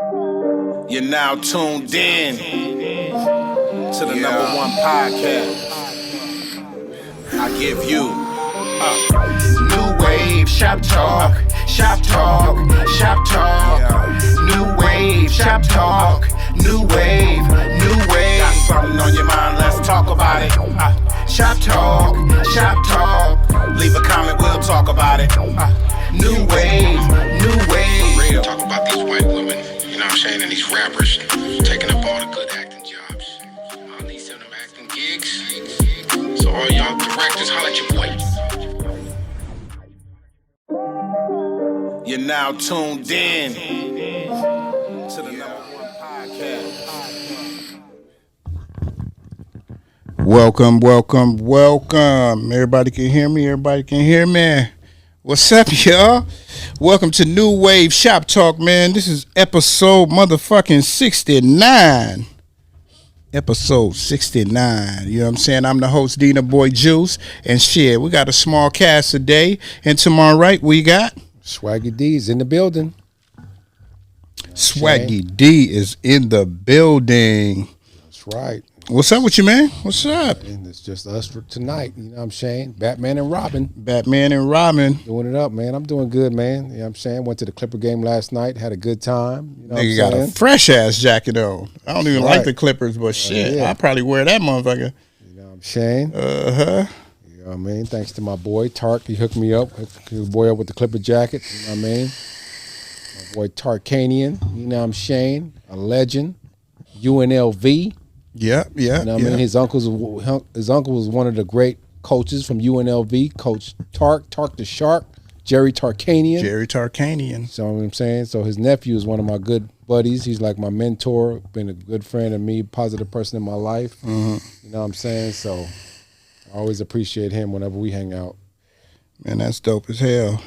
You're now tuned in to the number one podcast. I give you New Wave Shop Talk, Shop Talk, Shop Talk. New Wave Shop Talk, New Wave, New Wave. Got something on your mind? Let's talk about it. Shop Talk, Shop Talk. Leave a comment, we'll talk about it. New Wave, New Wave. Real. Talk about these white women, you know what I'm saying, and these rappers taking up all the good acting jobs. All these them acting gigs. So all y'all directors, holla at your boy. You're now tuned in to the number one podcast. Welcome. Everybody can hear me. What's up, y'all? Welcome to New Wave Shop Talk, man. This is episode motherfucking 69. Episode 69. You know what I'm saying? I'm the host, Dina Boy Juice. And shit, we got a small cast today. And to my right, we got Swaggy D's in the building. Swaggy D is in the building. That's right. What's up with you, man? What's up? And it's just us for tonight. You know what I'm saying? Batman and Robin. Doing it up, man. I'm doing good, man. You know what I'm saying? Went to the Clipper game last night. Had a good time. You know Nigga got a fresh-ass jacket on. I don't even like the Clippers, but shit, yeah. I'll probably wear that motherfucker. You know what I'm saying? Uh-huh. You know what I mean? Thanks to my boy, Tark. He hooked me up. Hooked the boy up with the Clipper jacket. You know what I mean? My boy, Tarkanian. You know what I'm saying? A legend. UNLV. Yeah. You know what I mean? His uncle was one of the great coaches from UNLV, Coach Tark the Shark, Jerry Tarkanian. So you know what I'm saying? So his nephew is one of my good buddies. He's like my mentor, been a good friend of me, positive person in my life. Mm-hmm. You know what I'm saying? So I always appreciate him whenever we hang out. Man, that's dope as hell.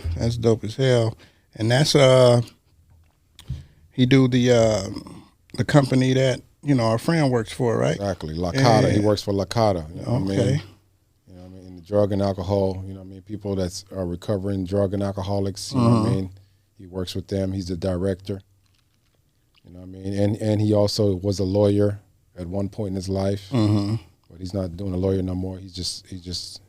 And that's he do the company that, you know, our friend works for, right? Exactly. Lakata. He works for Lakata. You know what I mean? Okay. You know what I mean? In the drug and alcohol, you know what I mean? People that are recovering drug and alcoholics, you know what I mean? He works with them. He's the director. You know what I mean? And he also was a lawyer at one point in his life. Mm-hmm. But he's not doing a lawyer no more. He's just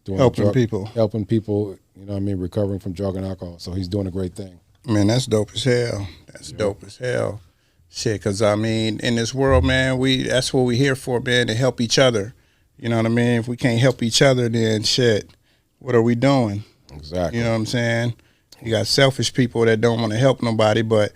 doing Helping people, you know what I mean, recovering from drug and alcohol. So he's doing a great thing. Man, that's dope as hell. Dope as hell. Shit, because, I mean, in this world, man, that's what we're here for, man, to help each other. You know what I mean? If we can't help each other, then shit, what are we doing? Exactly. You know what I'm saying? You got selfish people that don't want to help nobody, but,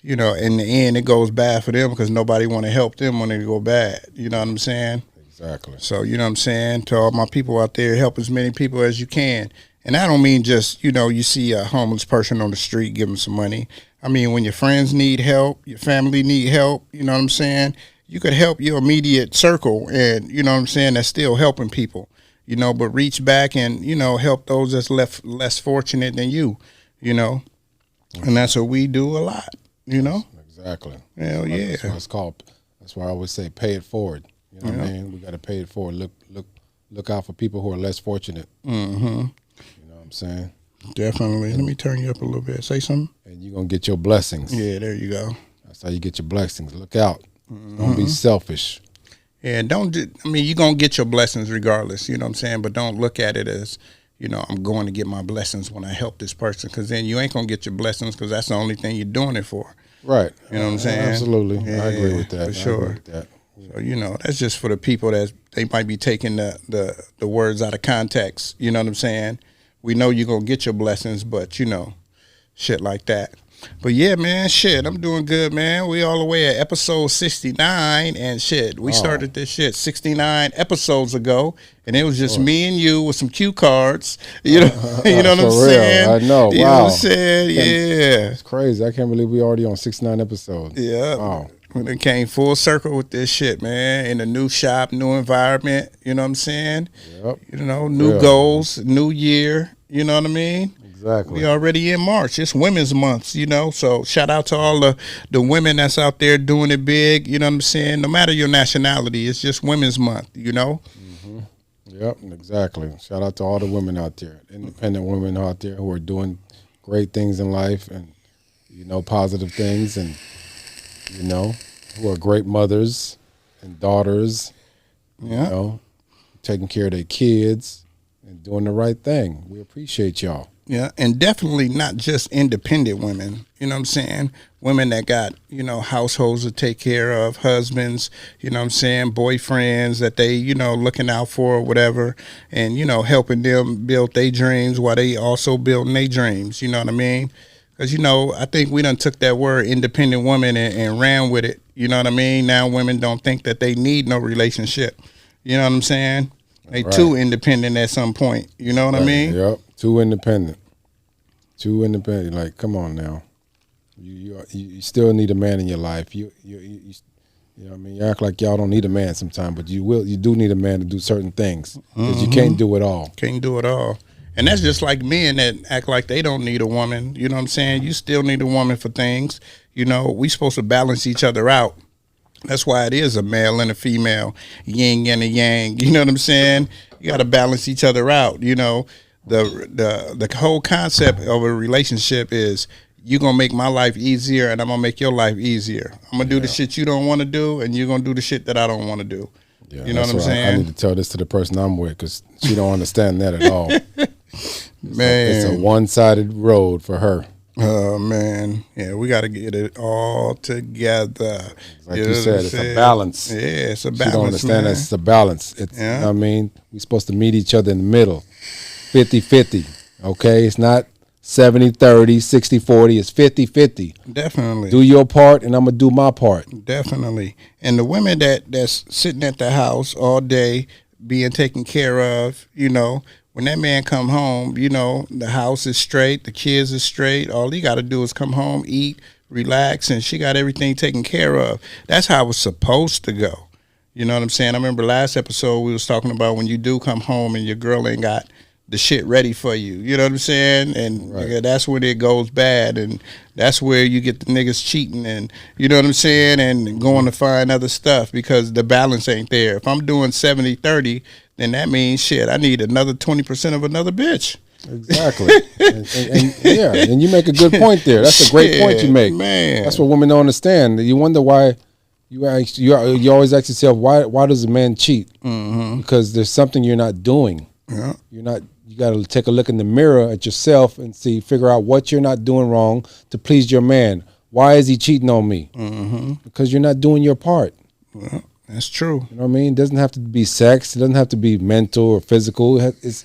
you know, in the end, it goes bad for them because nobody want to help them when they go bad. You know what I'm saying? Exactly. So, you know what I'm saying? To all my people out there, help as many people as you can. And I don't mean just, you know, you see a homeless person on the street, give them some money. I mean, when your friends need help, your family need help, you know what I'm saying? You could help your immediate circle and, you know what I'm saying, that's still helping people, you know, but reach back and, you know, help those that's less fortunate than you, you know? And that's what we do a lot, you know? Exactly. Hell yeah. That's what it's called. That's why I always say pay it forward. You know what I mean? We got to pay it forward. Look out for people who are less fortunate. Mm-hmm. You know what I'm saying? Definitely. Let me turn you up a little bit. Say something. And you're going to get your blessings. Yeah, there you go. That's how you get your blessings. Look out. Don't be selfish. Yeah, you're going to get your blessings regardless, you know what I'm saying? But don't look at it as, you know, I'm going to get my blessings when I help this person, because then you ain't going to get your blessings because that's the only thing you're doing it for. Right. You know what I'm saying? Absolutely. Yeah, I agree with that. For sure. So, you know, that's just for the people that they might be taking the words out of context. You know what I'm saying? We know you're going to get your blessings, but, you know, shit like that. But, yeah, man, shit, I'm doing good, man. We all the way at episode 69, and shit, we started this shit 69 episodes ago, and it was just me and you with some cue cards. You know, you know what I'm saying? I know, You know wow. what I'm saying? Yeah. It's crazy. I can't believe we already on 69 episodes. Yeah. Wow. When it came full circle with this shit, man, in a new shop, new environment, you know what I'm saying? Yep. You know, new goals, new year, you know what I mean? Exactly. We already in March. It's Women's Month, you know, so shout out to all the women that's out there doing it big, you know what I'm saying? No matter your nationality, it's just Women's Month, you know? Mm-hmm. Yep, exactly. Shout out to all the women out there, independent women out there who are doing great things in life and, you know, positive things and you know, who are great mothers and daughters, you know, taking care of their kids and doing the right thing. We appreciate y'all. Yeah, and definitely not just independent women, you know what I'm saying? Women that got, you know, households to take care of, husbands, you know what I'm saying, boyfriends that they, you know, looking out for or whatever, and, you know, helping them build their dreams while they also building their dreams, you know what I mean? Because, you know, I think we done took that word independent woman and ran with it, you know what I mean? Now women don't think that they need no relationship, you know what I'm saying? They too independent at some point, you know what I mean? Yep, too independent. Like, come on now, you still need a man in your life. You know what I mean? You act like y'all don't need a man sometimes, but you do need a man to do certain things because you can't do it all. Can't do it all. And that's just like men that act like they don't need a woman. You know what I'm saying? You still need a woman for things. You know, we supposed to balance each other out. That's why it is a male and a female, yin and a yang. You know what I'm saying? You got to balance each other out. You know, the whole concept of a relationship is you're going to make my life easier and I'm going to make your life easier. I'm going to do the shit you don't want to do and you're going to do the shit that I don't want to do. Yeah, you know what I'm saying? I need to tell this to the person I'm with because she don't understand that at all. It's a one-sided road for her. Oh, man. Yeah, we got to get it all together. Like you said, it's a balance. Yeah, it's a balance. You don't understand that it's a balance. It's, you know what I mean? We're supposed to meet each other in the middle. 50-50, okay? It's not 70-30, 60-40. It's 50-50. Definitely. Do your part, and I'm going to do my part. Definitely. And the women that's sitting at the house all day being taken care of, you know, when that man come home, you know, the house is straight, the kids is straight. All he got to do is come home, eat, relax, and she got everything taken care of. That's how it was supposed to go. You know what I'm saying? I remember last episode we was talking about when you do come home and your girl ain't got the shit ready for you. You know what I'm saying? And that's when it goes bad, and that's where you get the niggas cheating, and you know what I'm saying, and going to find other stuff because the balance ain't there. If I'm doing 70-30, then that means shit, I need another 20% of another bitch. Exactly. and you make a good point there. That's a great point you make. Man. That's what women don't understand. You wonder why you always ask yourself, why does a man cheat? Mm-hmm. Because there's something you're not doing. Yeah. You got to take a look in the mirror at yourself and figure out what you're not doing wrong to please your man. Why is he cheating on me? Mm-hmm. Because you're not doing your part. Well, that's true. You know what I mean? It doesn't have to be sex. It doesn't have to be mental or physical. It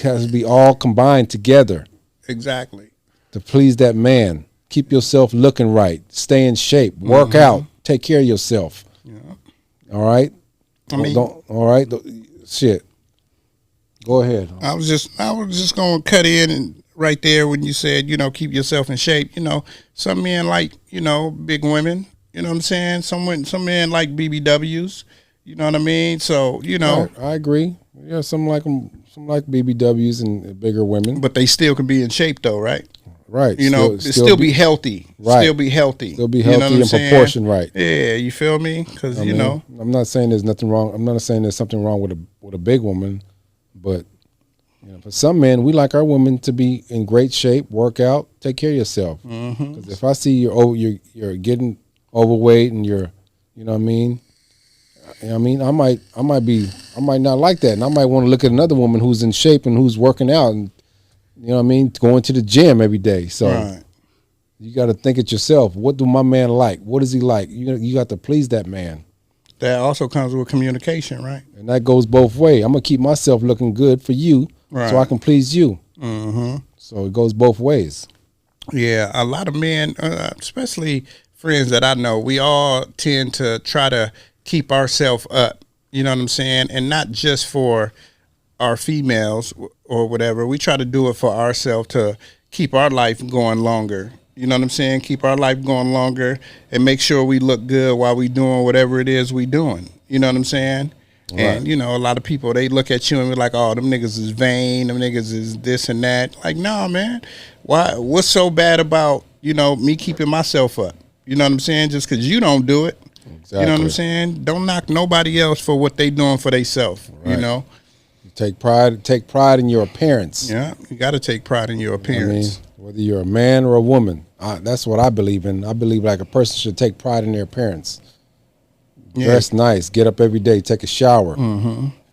has to be all combined together. Exactly. To please that man. Keep yourself looking right. Stay in shape. Work out. Take care of yourself. Yeah. All right? All right? Shit. Go ahead. I was just going to cut in and right there when you said, you know, keep yourself in shape. You know, some men like, you know, big women. You know what I'm saying? Some men like BBWs. You know what I mean? So, you know. Right, I agree. Yeah, some like BBWs and bigger women. But they still can be in shape though, right? Right. You know, still be healthy. Right. Still be healthy. Still be healthy in proportion, right. Yeah, you feel me? Because, you know. I'm not saying there's nothing wrong. I'm not saying there's something wrong with a big woman. But you know, for some men, we like our women to be in great shape, work out, take care of yourself. Because if I see you're getting overweight and you're, you know what I mean? I might not like that, and I might want to look at another woman who's in shape and who's working out, and you know what I mean, going to the gym every day. So you got to think it yourself. What do my man like? What is he like? You got to please that man. That also comes with communication, right? And that goes both ways. I'm going to keep myself looking good for you so I can please you. Mm-hmm. So it goes both ways. Yeah, a lot of men, especially friends that I know, we all tend to try to keep ourselves up. You know what I'm saying? And not just for our females or whatever. We try to do it for ourselves to keep our life going longer. You know what I'm saying? Keep our life going longer and make sure we look good while we doing whatever it is we doing. You know what I'm saying? Right. And, you know, a lot of people, they look at you and be like, oh, them niggas is vain. Them niggas is this and that. Like, nah, man. Why? What's so bad about, you know, me keeping myself up? You know what I'm saying? Just because you don't do it. Exactly. You know what I'm saying? Don't knock nobody else for what they doing for themselves, right. You know? Take pride in your appearance. Yeah, you got to take pride in your appearance. Whether you're a man or a woman, that's what I believe in. I believe like a person should take pride in their appearance. Yeah. Dress nice, get up every day, take a shower,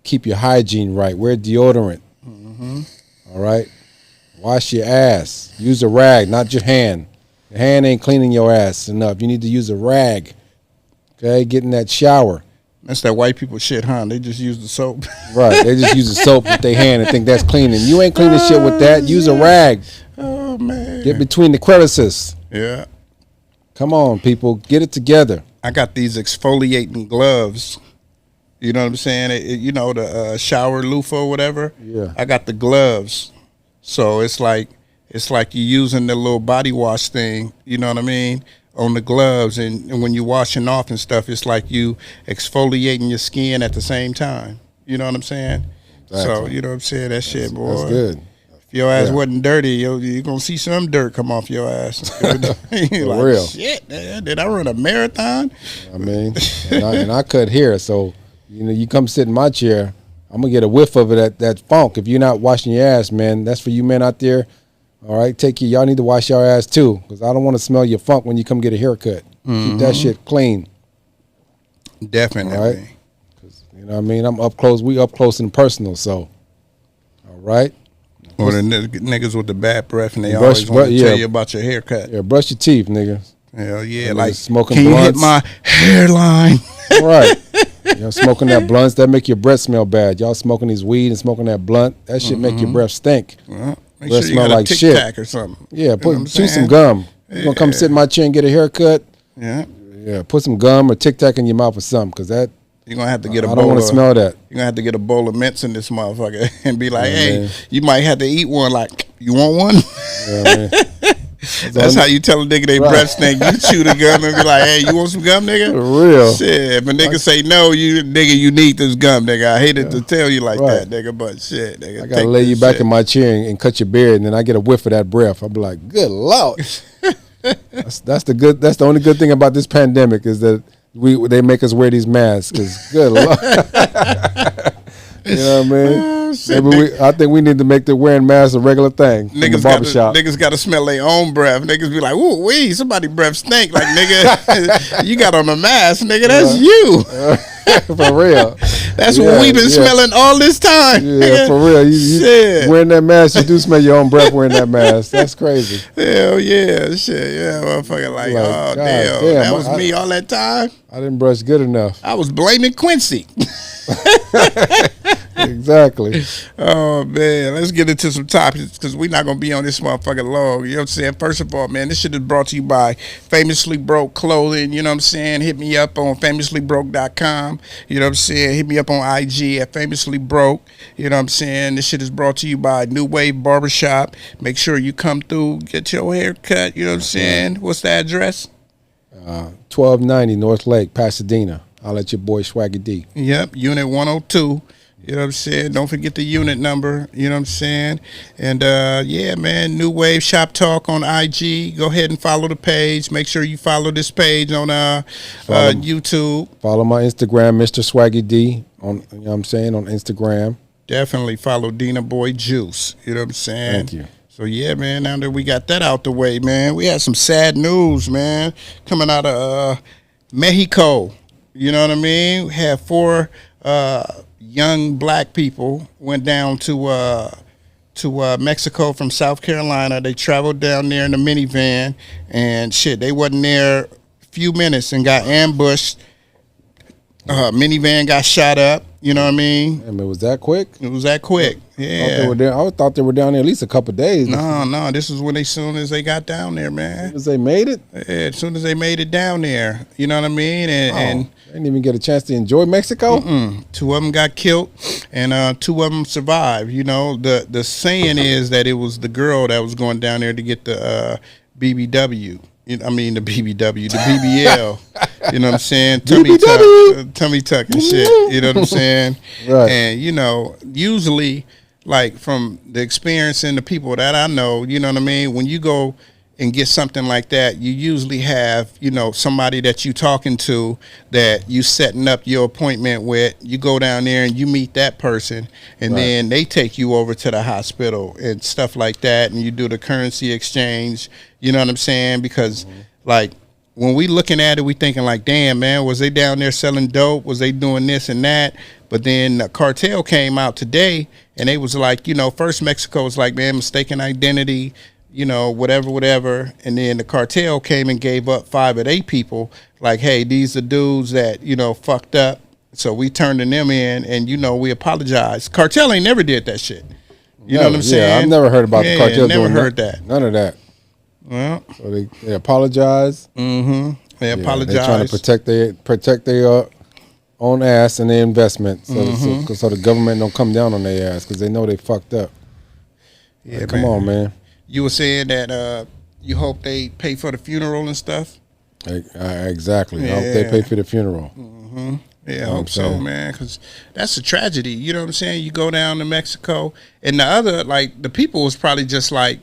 keep your hygiene right, wear deodorant. All right, wash your ass, use a rag, not your hand. Your hand ain't cleaning your ass enough. You need to use a rag. Okay, get in that shower. That's that white people shit, huh? They just use the soap. Right, they just use the soap with their hand and think that's cleaning. You ain't cleaning shit with that. Use a rag. Oh, man. Get between the crevices. Yeah. Come on, people. Get it together. I got these exfoliating gloves. You know what I'm saying? You know, the shower loofah or whatever? Yeah. I got the gloves. So it's like you're using the little body wash thing, you know what I mean, on the gloves. And when you're washing off and stuff, it's like you exfoliating your skin at the same time. You know what I'm saying? Exactly. So, you know what I'm saying? That shit, boy. That's good. If your ass wasn't dirty, you're going to see some dirt come off your ass. For like, real. Shit, did I run a marathon? I mean, and I cut hair, so, you know, you come sit in my chair, I'm going to get a whiff of it, that funk. If you're not washing your ass, man, that's for you men out there. All right, y'all need to wash your ass too, because I don't want to smell your funk when you come get a haircut. Keep that shit clean. Definitely. All right? 'Cause, you know what I mean? I'm up close. We up close and personal, so. All right? Or the niggas with the bad breath, and they always want to tell you about your haircut. Yeah, brush your teeth, nigga. Hell yeah, and like smoking can blunts. You hit my hairline? Right. Y'all smoking that blunts, that make your breath smell bad. Y'all smoking these weed and smoking that blunt, that shit make your breath stink. Well, make breath sure you smell got like a Tic shit. Tac or something. Yeah, You know chew some gum. You gonna come sit in my chair and get a haircut? Yeah. Yeah, put some gum or Tic Tac in your mouth or something, because that. You're going to have to get a bowl. I don't want to smell that. You're going to have to get a bowl of mints in this motherfucker and be like, hey, man. you might have to eat one. Like, you want one? Yeah, man. That's how you tell a nigga they breath stink. You chew the gum and be like, hey, you want some gum, nigga? For real. Shit, if a nigga say no, you need this gum, nigga. I hated to tell you like that, nigga, but shit, nigga. I got to lay you back in my chair and cut your beard, and then I get a whiff of that breath. I'll be like, good Lord. That's the only good thing about this pandemic is that they make us wear these masks, because good Lord. You know what I mean? I think we need to make the wearing masks a regular thing in the barbershop. Niggas got to smell their own breath. Niggas be like, ooh, wee, somebody breath stink. Like, nigga, you got on a mask, nigga, that's you. For real. That's what we've been smelling all this time. Yeah, nigga. For real. You wearing that mask, you do smell your own breath wearing that mask. That's crazy. Hell yeah. Shit, yeah. Motherfucker like oh, damn. That was me all that time. I didn't brush good enough. I was blaming Quincy. Exactly. Oh man, let's get into some topics, because we're not gonna be on this motherfucker long. You know what I'm saying? First of all, man, this shit is brought to you by Famously Broke Clothing. You know what I'm saying? Hit me up on FamouslyBroke.com. You know what I'm saying? Hit me up on IG at Famously Broke. You know what I'm saying? This shit is brought to you by New Wave Barbershop. Make sure you come through, get your hair cut. You know what I'm saying? What's the address? 1290 North Lake, Pasadena. I'll let your boy Swaggy D. Yep, Unit 102. You know what I'm saying? Don't forget the unit number. You know what I'm saying? And, yeah, man, New Wave Shop Talk on IG. Go ahead and follow the page. Make sure you follow this page on YouTube. Follow my Instagram, Mr. Swaggy D, on, you know what I'm saying, on Instagram. Definitely follow Dina Boy Juice. You know what I'm saying? Thank you. So, yeah, man, now that we got that out the way, man, we had some sad news, man, coming out of Mexico. You know what I mean? We had 4 young black people went down to Mexico from South Carolina. They traveled down there in a minivan, and shit, they wasn't there a few minutes and got ambushed. Minivan got shot up. You know what I mean? I mean, was that quick? It was that quick. Yeah. I thought they were down there at least a couple of days. No. This is when as soon as they got down there, man. As soon as they made it? Yeah, as soon as they made it down there. You know what I mean? And they didn't even get a chance to enjoy Mexico? 2 of them got killed, and 2 of them survived. You know, the saying is that it was the girl that was going down there to get the BBW. I mean, the BBW, the BBL. You know what I'm saying? Tummy tuck and shit. You know what I'm saying? Right. And, you know, usually, like, from the experience and the people that I know, you know what I mean? When you go and get something like that, you usually have, you know, somebody that you talking to that you setting up your appointment with. You go down there and you meet that person, and then they take you over to the hospital and stuff like that, and you do the currency exchange. You know what I'm saying? Because like when we looking at it, we thinking like, damn, man, was they down there selling dope? Was they doing this and that? But then the cartel came out today, and they was like, you know, first Mexico was like, man, mistaken identity, you know, whatever. And then the cartel came and gave up 5 of their people, like, hey, these are dudes that, you know, fucked up. So we turning them in, and, you know, we apologize. Cartel ain't never did that shit. You know what I'm saying? Yeah, I've never heard about the cartel never doing heard that. None of that. Well, So they apologize. they apologize. They're trying to protect their own ass and their investment, so the government don't come down on their ass because they know they fucked up. Yeah, like, come on, man. You were saying that you hope they pay for the funeral and stuff? Exactly. I hope they pay for the funeral. Yeah, I hope so, man, because that's a tragedy. You know what I'm saying? You go down to Mexico, and the other, like, the people was probably just like,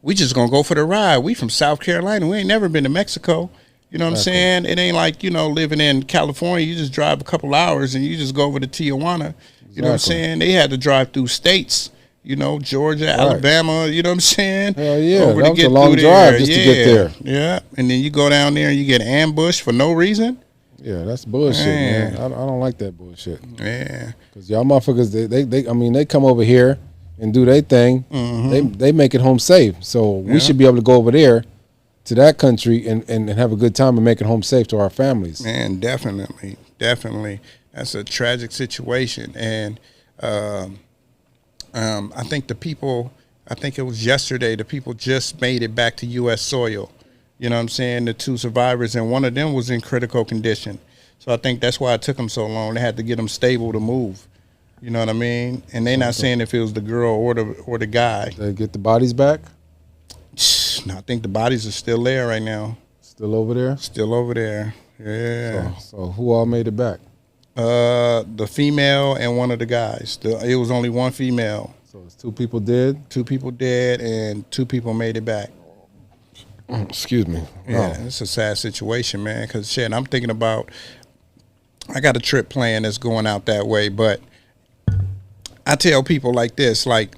we just going to go for the ride. We from South Carolina. We ain't never been to Mexico. You know what I'm saying? It ain't like, you know, living in California. You just drive a couple hours, and you just go over to Tijuana. You know what I'm saying? They had to drive through states. You know, Georgia, Alabama, you know what I'm saying? Hell yeah, over that was a long drive just to get there. Yeah, and then you go down there and you get ambushed for no reason. Yeah, that's bullshit, man. I don't like that bullshit. Yeah. Because y'all motherfuckers, they come over here and do their thing. They make it home safe. So we should be able to go over there to that country and have a good time and make it home safe to our families. Man, definitely. That's a tragic situation. And I think it was yesterday, the people just made it back to U.S. soil. You know what I'm saying? The 2 survivors, and one of them was in critical condition. So I think that's why it took them so long. They had to get them stable to move. You know what I mean? And they're not saying if it was the girl or the guy. Did they get the bodies back? No, I think the bodies are still there right now. Still over there? Still over there. Yeah. So who all made it back? The female and one of the guys. It was only one female. So it's 2 people dead? 2 people dead and 2 people made it back. Excuse me. Yeah, it's a sad situation, man. Because shit, I'm thinking about. I got a trip planned that's going out that way, but I tell people like this, like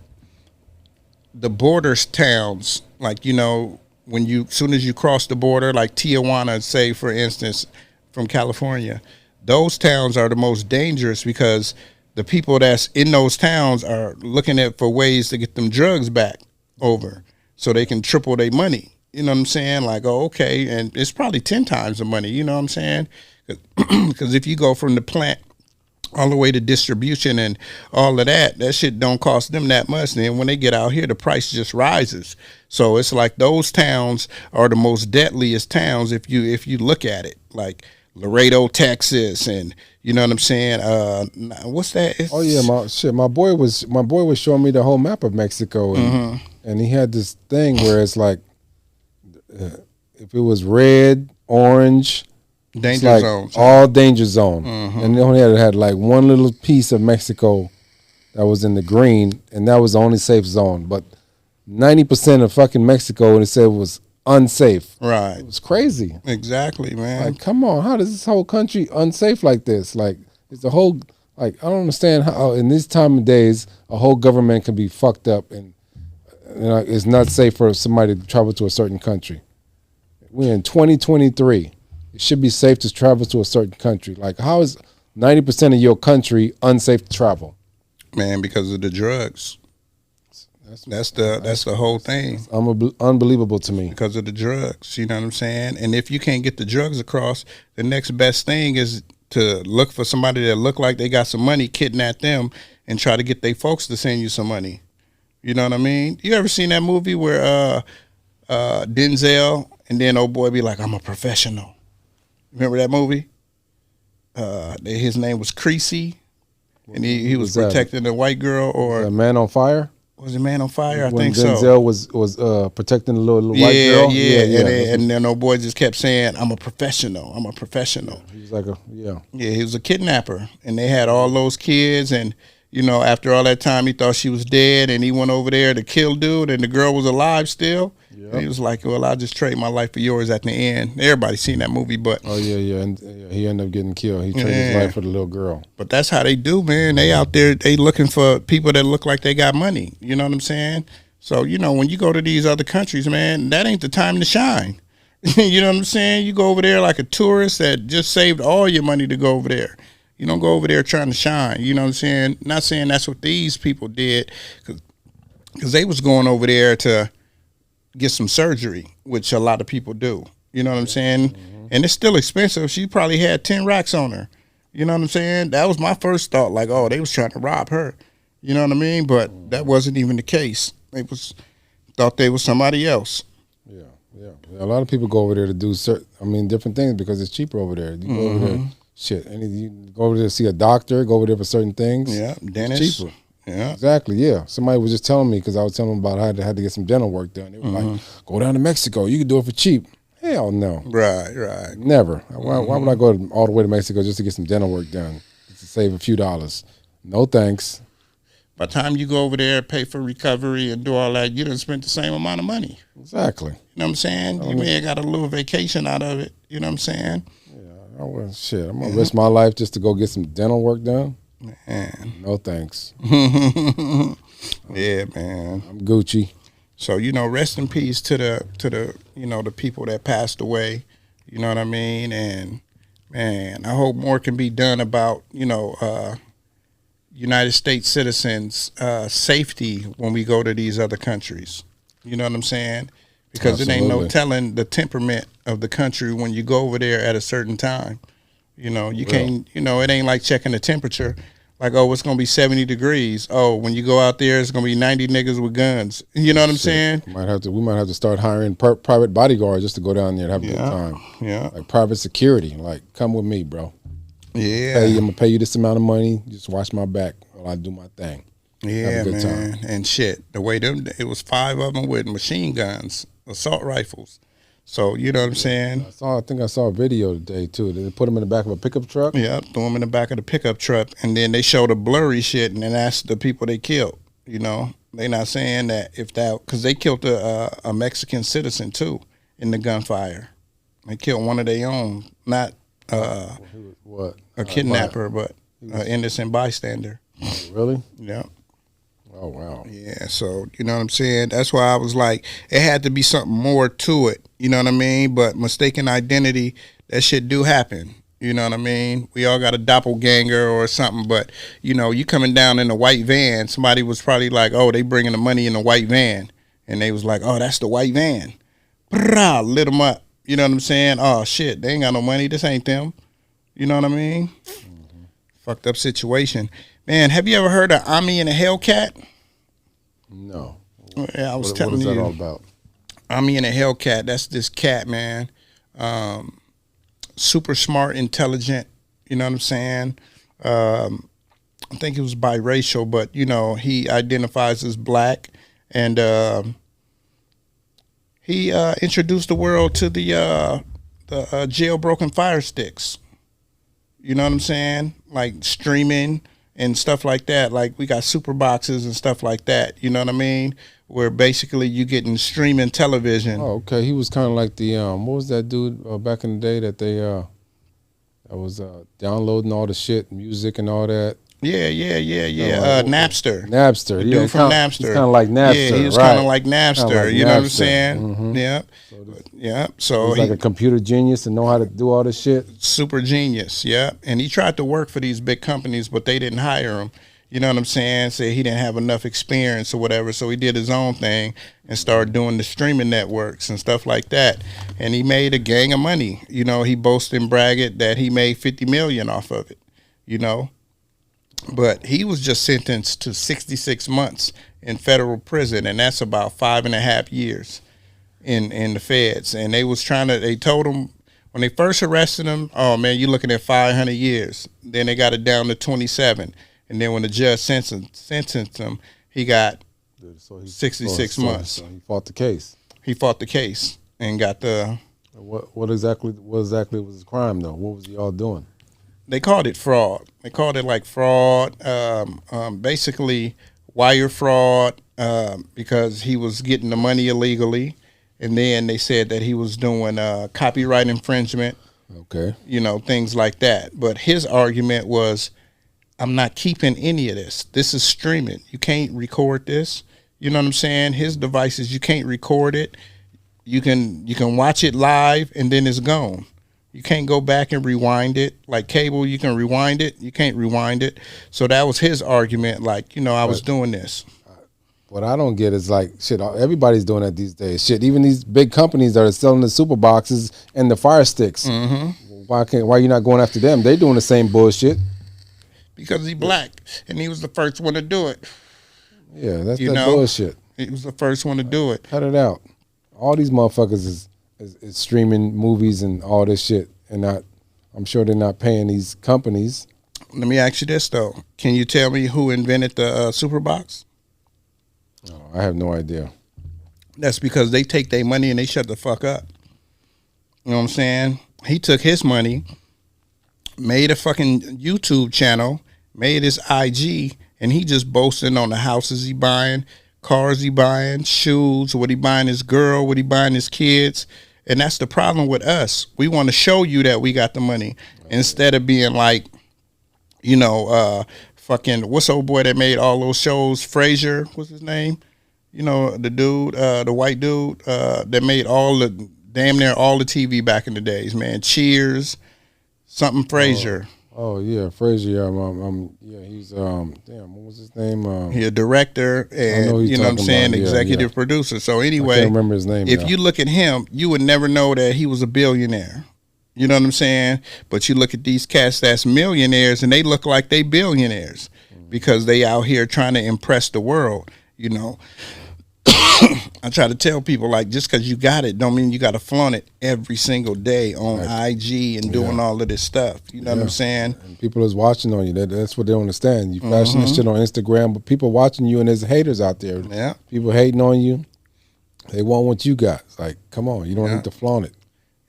the border towns, like, you know, when soon as you cross the border, like Tijuana, say for instance, from California, those towns are the most dangerous because the people that's in those towns are looking for ways to get them drugs back over so they can triple their money. You know what I'm saying? Like, oh, okay. And it's probably 10 times the money. You know what I'm saying? Because if you go from the plant all the way to distribution and all of that shit don't cost them that much. And then when they get out here, the price just rises. So it's like those towns are the most deadliest towns if you look at it. Like Laredo, Texas, and you know what I'm saying? What's that? My boy was showing me the whole map of Mexico, and he had this thing where it's like, if it was red, orange, danger zones, all danger zone, and they only had like one little piece of Mexico that was in the green, and that was the only safe zone. But 90% of fucking Mexico, and it said was unsafe. Right, it was crazy. Exactly, man. Like, come on, how does this whole country unsafe like this? Like, it's the whole, like, I don't understand how in this time of days a whole government can be fucked up and it's not safe for somebody to travel to a certain country. We're in 2023. It should be safe to travel to a certain country. Like, how is 90% of your country unsafe to travel? Man, because of the drugs. That's the whole thing. It's unbelievable to me. Because of the drugs, you know what I'm saying? And if you can't get the drugs across, the next best thing is to look for somebody that look like they got some money, kidnap them, and try to get their folks to send you some money. You know what I mean? You ever seen that movie where Denzel and then old boy be like, I'm a professional? Remember that movie? His name was Creasy, and he was protecting a white girl. Or Man on Fire? Was it Man on Fire? I think so. Denzel was protecting the little white girl? Yeah. And then old boy just kept saying, I'm a professional. I'm a professional. He was like Yeah, he was a kidnapper. And they had all those kids, and you know, after all that time, he thought she was dead, and he went over there to kill dude, and the girl was alive still. And he was like, well, I'll just trade my life for yours at the end. Everybody's seen that movie, but. Oh, yeah. And he ended up getting killed. He traded his life for the little girl. But that's how they do, man. They out there, they looking for people that look like they got money. You know what I'm saying? So, you know, when you go to these other countries, man, that ain't the time to shine. You know what I'm saying? You go over there like a tourist that just saved all your money to go over there. You don't go over there trying to shine. You know what I'm saying? Not saying that's what these people did, because they was going over there to get some surgery, which a lot of people do. You know what I'm saying? Mm-hmm. And it's still expensive. She probably had 10 racks on her. You know what I'm saying? That was my first thought, like, oh, they was trying to rob her. You know what I mean? But that wasn't even the case. They thought they was somebody else. Yeah. A lot of people go over there to do different things because it's cheaper over there. You go over there, you go over there to see a doctor, go over there for certain things. Yeah, dentist. It's cheaper. Yeah. Exactly, yeah. Somebody was just telling me, because I was telling them about how I had to get some dental work done. They were like, go down to Mexico. You can do it for cheap. Hell no. Right. Never. Why would I go all the way to Mexico just to get some dental work done, just to save a few dollars? No thanks. By the time you go over there, pay for recovery and do all that, you done spent the same amount of money. Exactly. You know what I'm saying? You may have got a little vacation out of it. You know what I'm saying? Yeah. I'm going to risk my life just to go get some dental work done? Man. No thanks. Yeah, man. I'm Gucci. So, you know, rest in peace to the you know, the people that passed away. You know what I mean? And, man, I hope more can be done about, you know, United States citizens' safety when we go to these other countries. You know what I'm saying? Because It ain't no telling the temperament of the country when you go over there at a certain time. You know, you can't, you know, it ain't like checking the temperature. Like, oh, it's going to be 70 degrees. Oh, when you go out there, it's going to be 90 niggas with guns. You know what I'm saying? We might have to start hiring private bodyguards just to go down there and have a good time. Yeah. Like private security. Like, come with me, bro. Yeah. I'm going to pay you this amount of money. Just watch my back while I do my thing. Yeah, have a good man. time. And shit, the way it was 5 of them with machine guns, assault rifles. So, you know what I'm saying? I think I saw a video today, too. They put them in the back of a pickup truck? Yeah, threw them in the back of the pickup truck, and then they showed the blurry shit, and then asked the people they killed. You know? They not saying that because they killed a Mexican citizen, too, in the gunfire. They killed one of their own, not a kidnapper, but an innocent bystander. Really? Yeah. Oh, wow. Yeah, so, you know what I'm saying? That's why I was like, it had to be something more to it, you know what I mean? But mistaken identity, that shit do happen, you know what I mean? We all got a doppelganger or something, but, you know, you coming down in a white van, somebody was probably like, oh, they bringing the money in the white van. And they was like, oh, that's the white van. Brah, lit them up, you know what I'm saying? Oh, shit, they ain't got no money, this ain't them. You know what I mean? Mm-hmm. Fucked up situation. Man, have you ever heard of Ami and the Hellcat? No. Yeah, I was telling you. What is that all about? Ami and the Hellcat, that's this cat, man. Super smart, intelligent, you know what I'm saying? I think he was biracial, but, you know, he identifies as black. And he introduced the world to the jailbroken Fire Sticks. You know what I'm saying? Like streaming and stuff like that. Like we got super boxes and stuff like that. You know what I mean? Where basically you getting streaming television. Oh, okay. He was kind of like the what was that dude back in the day that they that was downloading all the shit, music and all that. Yeah. Napster. Napster. The dude from Napster. He's kind of like Napster. Yeah, he was right. kind of like Napster. You know what I'm saying? Mm-hmm. Yeah. So he's like a computer genius and know how to do all this shit. Super genius. Yeah. And he tried to work for these big companies, but they didn't hire him. You know what I'm saying? Said he didn't have enough experience or whatever, so he did his own thing and started doing the streaming networks and stuff like that. And he made a gang of money. You know, he boasted and bragged that he made $50 million off of it. You know. But he was just sentenced to 66 months in federal prison, and that's about 5.5 years in the feds. And they told him when they first arrested him, oh man, you're looking at 500 years. Then they got it down to 27. And then when the judge sentenced him, he got 66 months. So he fought the case. He fought the case and got the. What exactly was his crime though? What was he all doing? They called it fraud. They called it like fraud, basically wire fraud, because he was getting the money illegally, and then they said that he was doing copyright infringement. Okay. You know, things like that. But his argument was, I'm not keeping any of this. This is streaming. You can't record this. You know what I'm saying? His devices, you can't record it. You can watch it live and then it's gone. You can't go back and rewind it. Like cable, you can rewind it. You can't rewind it. So that was his argument. Like, you know, I was doing this. What I don't get is like, shit, everybody's doing that these days. Shit, even these big companies that are selling the super boxes and the Fire Sticks. Mm-hmm. Why you not going after them? They doing the same bullshit. Because he black and he was the first one to do it. Yeah, that's that bullshit. He was the first one to do it. Cut it out. All these motherfuckers is streaming movies and all this shit, and I'm sure they're not paying these companies. Let me ask you this though: can you tell me who invented the super box? No, I have no idea. That's because they take their money and they shut the fuck up. You know what I'm saying? He took his money, made a fucking YouTube channel, made his IG, and he just boasting on the houses he buying, cars he buying, shoes, what he buying his girl, what he buying his kids. And that's the problem with us. We want to show you that we got the money instead of being like, you know, fucking, what's the old boy that made all those shows? Frazier, what's his name? You know, the dude, the white dude that made damn near all the TV back in the days, man. Cheers, something Frazier. Oh yeah, Frazier. Yeah, he's damn. What was his name? He's a director and you know what I'm saying, executive producer. So anyway, I can't remember his name. If you look at him, you would never know that he was a billionaire. You know what I'm saying? But you look at these cats that's millionaires and they look like they billionaires because they out here trying to impress the world. You know, I try to tell people, like, just because you got it don't mean you got to flaunt it every single day on IG and doing all of this stuff. You know what I'm saying? And people is watching on you. That's what they don't understand. You flashing this shit on Instagram, but people watching you and there's haters out there. Yeah. People hating on you. They want what you got. It's like, come on, you don't need to flaunt it.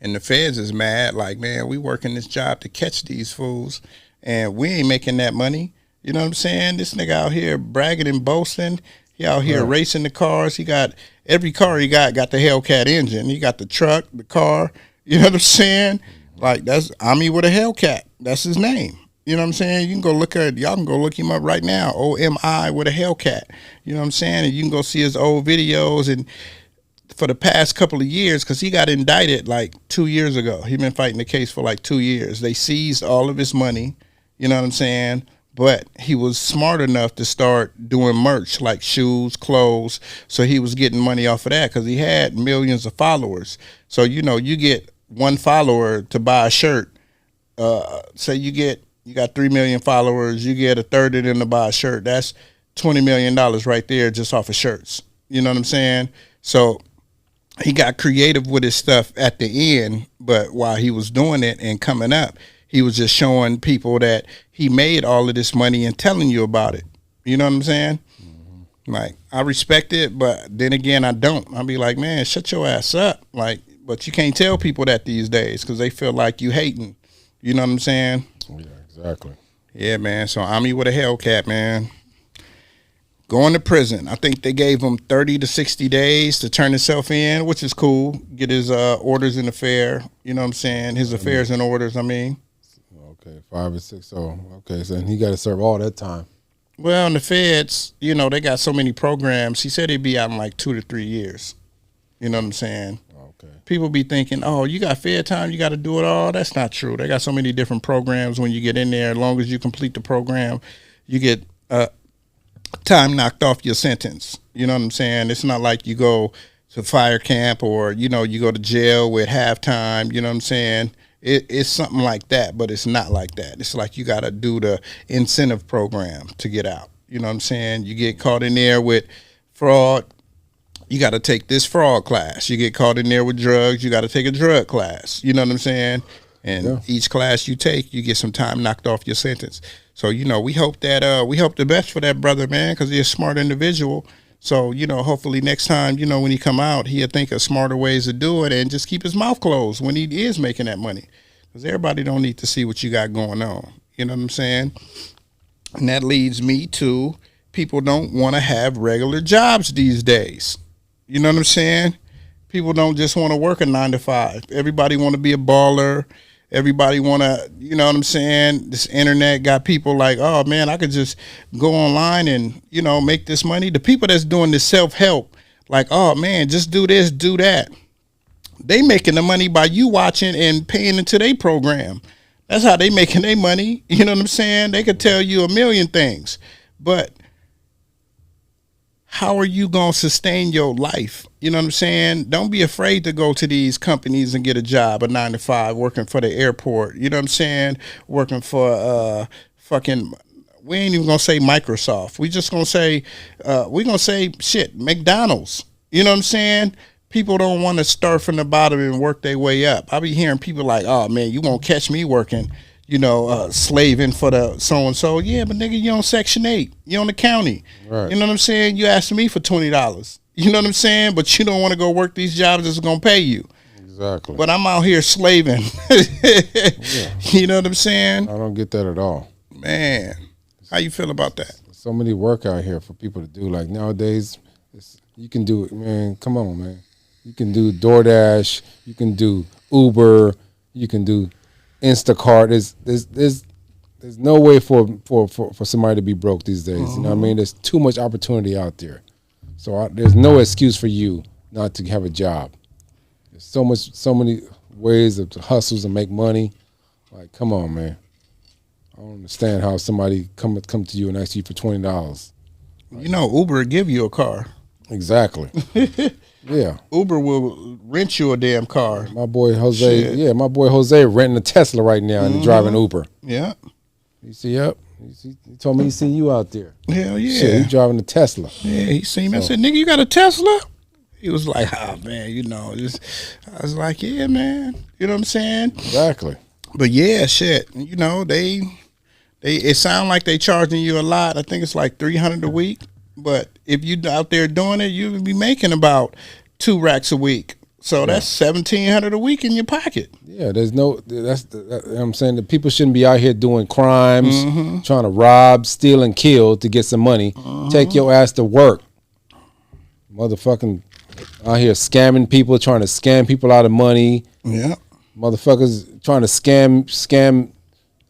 And the feds is mad, like, man, we working this job to catch these fools, and we ain't making that money. You know what I'm saying? This nigga out here bragging and boasting. He out here racing the cars. He got every car he got the Hellcat engine. He got the truck, the car. You know what I'm saying? Like, that's Ami with a Hellcat. That's his name. You know what I'm saying? You can go look at, y'all can go look him up right now. OMI with a Hellcat. You know what I'm saying? And you can go see his old videos. And for the past couple of years, because he got indicted like 2 years ago. He been fighting the case for like 2 years. They seized all of his money. You know what I'm saying? But he was smart enough to start doing merch like shoes, clothes. So he was getting money off of that because he had millions of followers. So, you know, you get one follower to buy a shirt. Say you got 3 million followers, you get a third of them to buy a shirt. That's $20 million right there just off of shirts. You know what I'm saying? So he got creative with his stuff at the end, but while he was doing it and coming up, he was just showing people that he made all of this money and telling you about it. You know what I'm saying? Mm-hmm. Like, I respect it, but then again, I don't. I'll be like, man, shut your ass up. Like, but you can't tell people that these days because they feel like you hating. You know what I'm saying? Yeah, exactly. Yeah, man. So Ami with a Hellcat, man. Going to prison. I think they gave him 30 to 60 days to turn himself in, which is cool. Get his orders in affair. You know what I'm saying? His affairs and orders, I mean. Okay, 5 or 6. So, okay, so he got to serve all that time. Well, in the feds, you know, they got so many programs. He said he'd be out in like 2 to 3 years. You know what I'm saying? Okay. People be thinking, oh, you got fed time, you got to do it all. That's not true. They got so many different programs when you get in there. As long as you complete the program, you get time knocked off your sentence. You know what I'm saying? It's not like you go to fire camp or, you know, you go to jail with halftime. You know what I'm saying? It's something like that, but it's not like that. It's like you got to do the incentive program to get out. You know what I'm saying? You get caught in there with fraud, you got to take this fraud class. You get caught in there with drugs, you got to take a drug class. You know what I'm saying? And each class you take, you get some time knocked off your sentence. So, you know, we hope that we hope the best for that brother, man, because he's a smart individual. So, you know, hopefully next time, you know, when he come out, he'll think of smarter ways to do it and just keep his mouth closed when he is making that money. Because everybody don't need to see what you got going on. You know what I'm saying? And that leads me to people don't want to have regular jobs these days. You know what I'm saying? People don't just want to work a 9 to 5. Everybody want to be a baller. Everybody want to, you know what I'm saying? This internet got people like, oh, man, I could just go online and, you know, make this money. The people that's doing this self-help, like, oh, man, just do this, do that. They making the money by you watching and paying into their program. That's how they making their money. You know what I'm saying? They could tell you a million things. But how are you going to sustain your life? You know what I'm saying? Don't be afraid to go to these companies and get a job, a 9 to 5, working for the airport. You know what I'm saying? Working for we ain't even going to say Microsoft. We just going to say, we're going to say, shit, McDonald's. You know what I'm saying? People don't want to start from the bottom and work their way up. I be hearing people like, oh, man, you won't catch me working, you know, slaving for the so-and-so. Yeah, but nigga, you on Section 8. You on the county. Right. You know what I'm saying? You asking me for $20. You know what I'm saying? But you don't want to go work these jobs that's going to pay you. Exactly. But I'm out here slaving. Yeah. You know what I'm saying? I don't get that at all. Man, how you feel about that? So many work out here for people to do. Like nowadays, you can do it, man. Come on, man. You can do DoorDash. You can do Uber. You can do Instacart. There's no way for somebody to be broke these days. You know what I mean? There's too much opportunity out there. So there's no excuse for you not to have a job. There's so many ways of hustles and make money. Like, come on, man. I don't understand how somebody come to you and ask you for $20. You know, Uber will give you a car. Exactly. Yeah. Uber will rent you a damn car. My boy Jose renting a Tesla right now and driving Uber. Yeah. You see, yep. He told me he seen you out there. Hell yeah. Shit, he driving a Tesla. Yeah, he seen me. I said, nigga, you got a Tesla? He was like, oh, man, you know. I was like, yeah, man. You know what I'm saying? Exactly. But yeah, shit. You know, it sound like they charging you a lot. I think it's like $300 a week. But if you out there doing it, you would be making about 2 racks a week. So that's $1,700 a week in your pocket. Yeah, I'm saying that people shouldn't be out here doing crimes, trying to rob, steal, and kill to get some money. Take your ass to work. Motherfucking out here scamming people, trying to scam people out of money. Yeah. Motherfuckers trying to scam.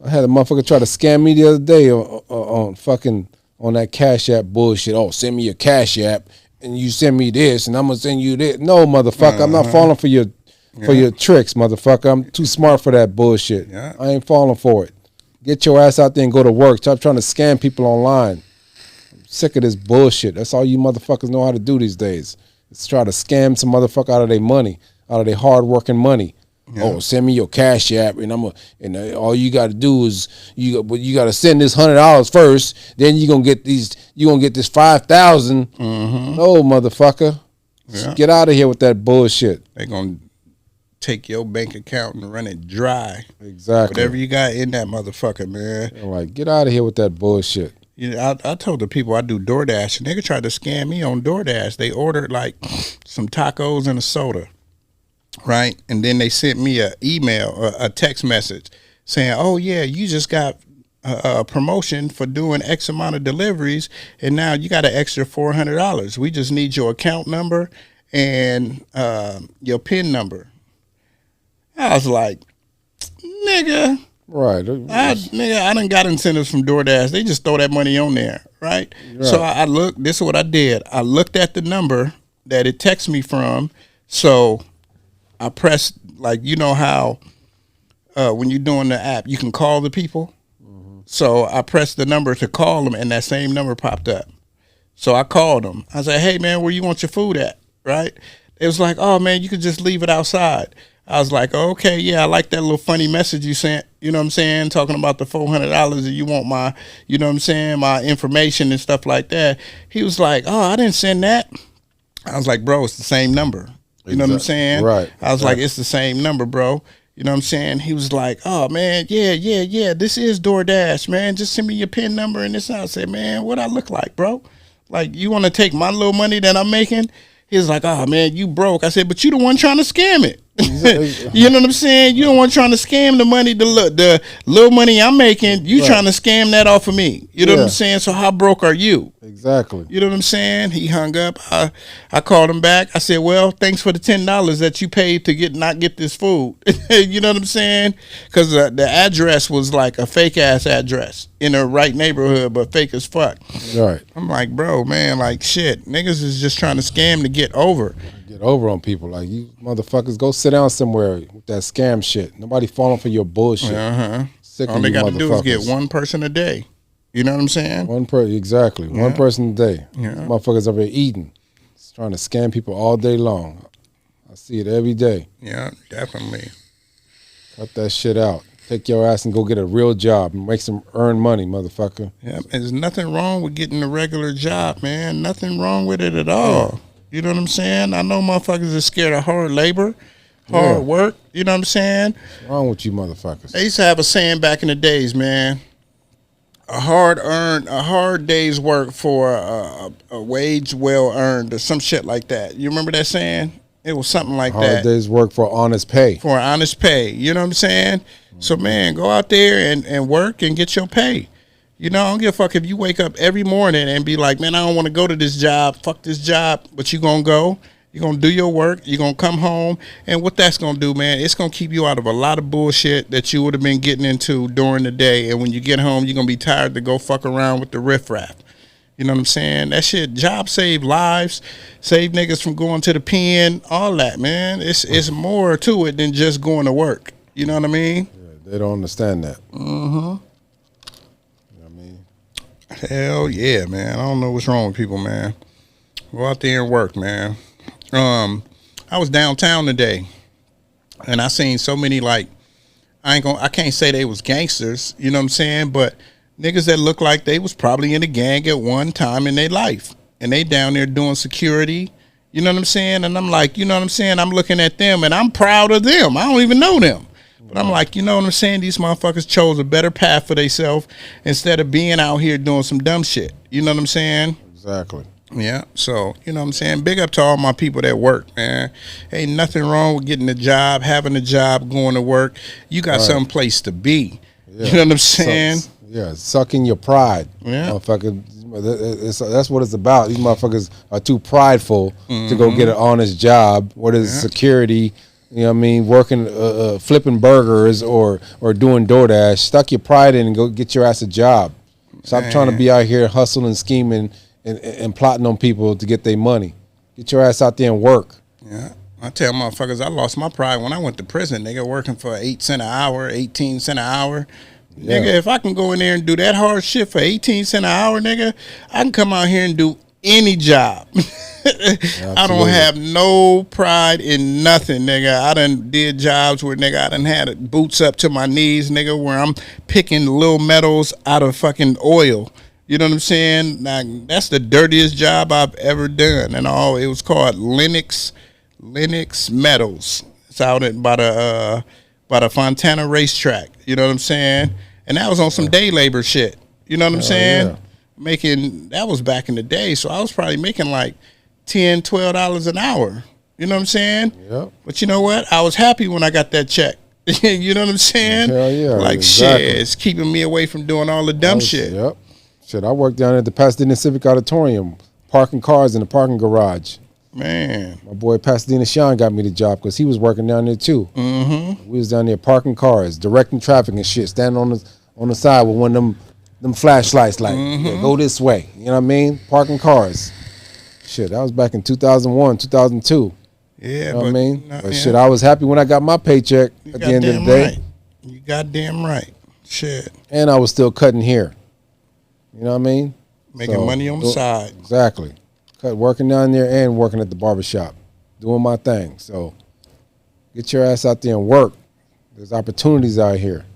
I had a motherfucker try to scam me the other day on that Cash App bullshit. Oh, send me your Cash App and you send me this and I'm gonna send you this. No, motherfucker, I'm not falling for your tricks, motherfucker. I'm too smart for that bullshit. Yeah. I ain't falling for it. Get your ass out there and go to work. Stop trying to scam people online. I'm sick of this bullshit. That's all you motherfuckers know how to do these days. It's try to scam some motherfucker out of their money, out of their hard working money. Yeah. Oh, send me your Cash App, and all you got to do is you got to send this $100 first. Then you gonna get this $5,000. No, motherfucker, just get out of here with that bullshit. They gonna take your bank account and run it dry. Exactly. Whatever you got in that motherfucker, man. I'm like, get out of here with that bullshit. You know, I told the people I do DoorDash, and they could try to scam me on DoorDash. They ordered like some tacos and a soda. Right, and then they sent me an email, a text message saying, "Oh yeah, you just got a promotion for doing X amount of deliveries, and now you got an extra $400. We just need your account number and your PIN number." I was like, "Nigga, right? I done got incentives from DoorDash. They just throw that money on there, right?" So I looked. This is what I did. I looked at the number that it texted me from, so I pressed, like, you know how when you're doing the app, you can call the people. So I pressed the number to call them, and that same number popped up. So I called them. I said, "Hey, man, where you want your food at?" Right? It was like, "Oh, man, you could just leave it outside." I was like, "Oh, okay, yeah, I like that little funny message you sent." You know what I'm saying? Talking about the $400 and you want my, you know what I'm saying, my information and stuff like that. He was like, "Oh, I didn't send that." I was like, "Bro, it's the same number." You know what I'm saying? Right. I was like, "It's the same number, bro." You know what I'm saying? He was like, "Oh, man, yeah. This is DoorDash, man. Just send me your PIN number and this." I said, "Man, what I look like, bro? Like, you want to take my little money that I'm making?" He was like, "Oh, man, you broke." I said, "But you the one trying to scam it." You know what I'm saying? You don't want trying to scam the money, the little money I'm making. You trying to scam that off of me. You know what I'm saying? So how broke are you? Exactly. You know what I'm saying? He hung up. I called him back. I said, well, thanks for the $10 that you paid to not get this food. You know what I'm saying? Because the address was like a fake ass address in the right neighborhood, but fake as fuck. Right. I'm like, bro, man, like shit. Niggas is just trying to scam to get over. Get over on people. Like, you motherfuckers, go sit down somewhere with that scam shit. Nobody falling for your bullshit. Sick All of they you got to do is get motherfuckers. one person a day. You know what I'm saying? Exactly. One person a day. Yeah. Motherfuckers over here eating. It's trying to scam people all day long. I see it every day. Yeah, definitely. Cut that shit out. Take your ass and go get a real job and make some earn money, motherfucker. Yeah, there's nothing wrong with getting a regular job, man. Nothing wrong with it at all. You know what I'm saying? I know motherfuckers are scared of hard labor, hard work. You know what I'm saying? What's wrong with you motherfuckers? They used to have a saying back in the days, man. A hard day's work for a wage well earned, or some shit like that. You remember that saying? It was something like that. Hard days work for honest pay. For honest pay. You know what I'm saying? So, man, go out there and work and get your pay. You know, I don't give a fuck if you wake up every morning and be like, man, I don't want to go to this job. Fuck this job. But you going to go. You're going to do your work. You're going to come home. And what that's going to do, man, it's going to keep you out of a lot of bullshit that you would have been getting into during the day. And when you get home, you're going to be tired to go fuck around with the riffraff. You know what I'm saying? That shit, job save lives, save niggas from going to the pen, all that, man. It's more to it than just going to work. You know what I mean? Yeah, they don't understand that. Hell yeah, man. I don't know what's wrong with people, man. Go out there and work, man. I was downtown today, and I seen so many, like, I can't say they was gangsters, you know what I'm saying, but niggas that look like they was probably in a gang at one time in their life, and they down there doing security, you know what I'm saying, and I'm like, you know what I'm saying, I'm looking at them, and I'm proud of them. I don't even know them. But I'm like, you know what I'm saying? These motherfuckers chose a better path for themselves instead of being out here doing some dumb shit. You know what I'm saying? Exactly. Yeah. So, you know what I'm saying? Big up to all my people that work, man. Ain't nothing wrong with getting a job, having a job, going to work. You got some place to be. Yeah. You know what I'm saying? Sucking your pride. Yeah. Motherfucker. That's what it's about. These motherfuckers are too prideful to go get an honest job. What is security? You know what I mean? Working, flipping burgers or doing DoorDash. Stuck your pride in and go get your ass a job. Stop trying to be out here hustling, scheming, and plotting on people to get their money. Get your ass out there and work. Yeah. I tell motherfuckers, I lost my pride when I went to prison. Nigga, working for 8 cents an hour, 18 cents an hour. Yeah. Nigga, if I can go in there and do that hard shit for 18 cents an hour, nigga, I can come out here and do any job. I don't have no pride in nothing, nigga. I done did jobs where, nigga, I done had boots up to my knees, nigga, where I'm picking little metals out of fucking oil. You know what I'm saying? Now, that's the dirtiest job I've ever done. And all it was called Lennox Metals. It's out by the Fontana racetrack. You know what I'm saying? And that was on some day labor shit. You know what I'm saying? Yeah. That was back in the day, so I was probably making like $10, $12 an hour. You know what I'm saying? Yep. But you know what? I was happy when I got that check. You know what I'm saying? Hell yeah. Like exactly. shit, it's keeping me away from doing all the dumb shit. Yep. Shit, I worked down at the Pasadena Civic Auditorium, parking cars in the parking garage. Man. My boy Pasadena Sean got me the job because he was working down there too. Mm-hmm. We was down there parking cars, directing traffic and shit, standing on the side with one of them flashlights, like, yeah, go this way. You know what I mean? Parking cars. Shit, that was back in 2001, 2002. Yeah, you know what I mean? But yeah. Shit, I was happy when I got my paycheck at the end of the day. Right. You goddamn right. Shit. And I was still cutting hair. You know what I mean? Making money on the side. Exactly. Working down there and working at the barbershop. Doing my thing. So get your ass out there and work. There's opportunities out here.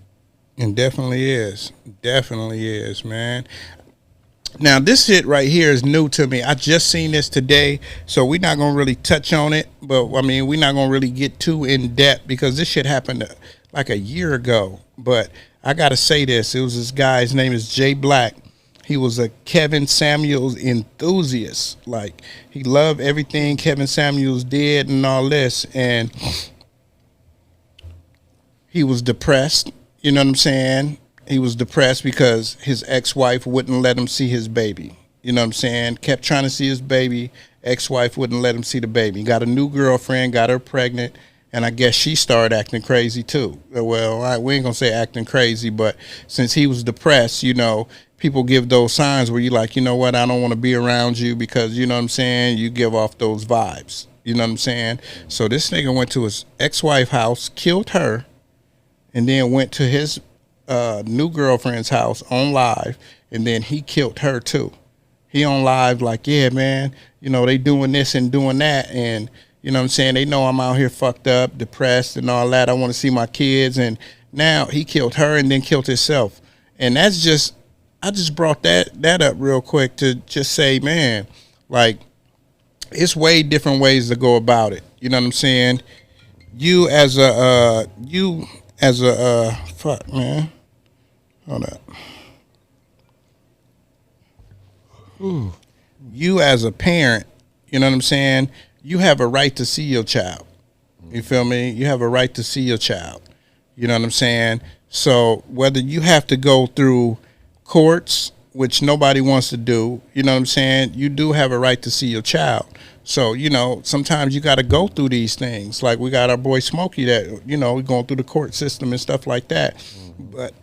And definitely is. Definitely is, man. Now, this shit right here is new to me. I just seen this today, so we're not going to really touch on it. But, I mean, we're not going to really get too in-depth because this shit happened like a year ago. But I got to say this. It was this guy. His name is Jay Black. He was a Kevin Samuels enthusiast. Like, he loved everything Kevin Samuels did and all this. And he was depressed. You know what I'm saying? He was depressed because his ex-wife wouldn't let him see his baby. You know what I'm saying? Kept trying to see his baby. Ex-wife wouldn't let him see the baby. He got a new girlfriend, got her pregnant, and I guess she started acting crazy too. Well, we ain't gonna say acting crazy, but since he was depressed, you know, people give those signs where you're like, you know what, I don't want to be around you because, you know what I'm saying, you give off those vibes. You know what I'm saying? So this nigga went to his ex-wife's house, killed her, and then went to his new girlfriend's house on live, and then he killed her too. He on live like, yeah, man, you know, they doing this and doing that, and you know what I'm saying, they know I'm out here fucked up, depressed and all that. I want to see my kids, and now he killed her and then killed himself. And that's just, I just brought that up real quick to just say, man, like, it's way different ways to go about it. You know what I'm saying? You as a fuck, man. Hold up. Ooh. You as a parent, you know what I'm saying? You have a right to see your child. You feel me? You have a right to see your child. You know what I'm saying? So whether you have to go through courts, which nobody wants to do, you know what I'm saying? You do have a right to see your child. So, you know, sometimes you got to go through these things. Like we got our boy Smokey that, you know, going through the court system and stuff like that. But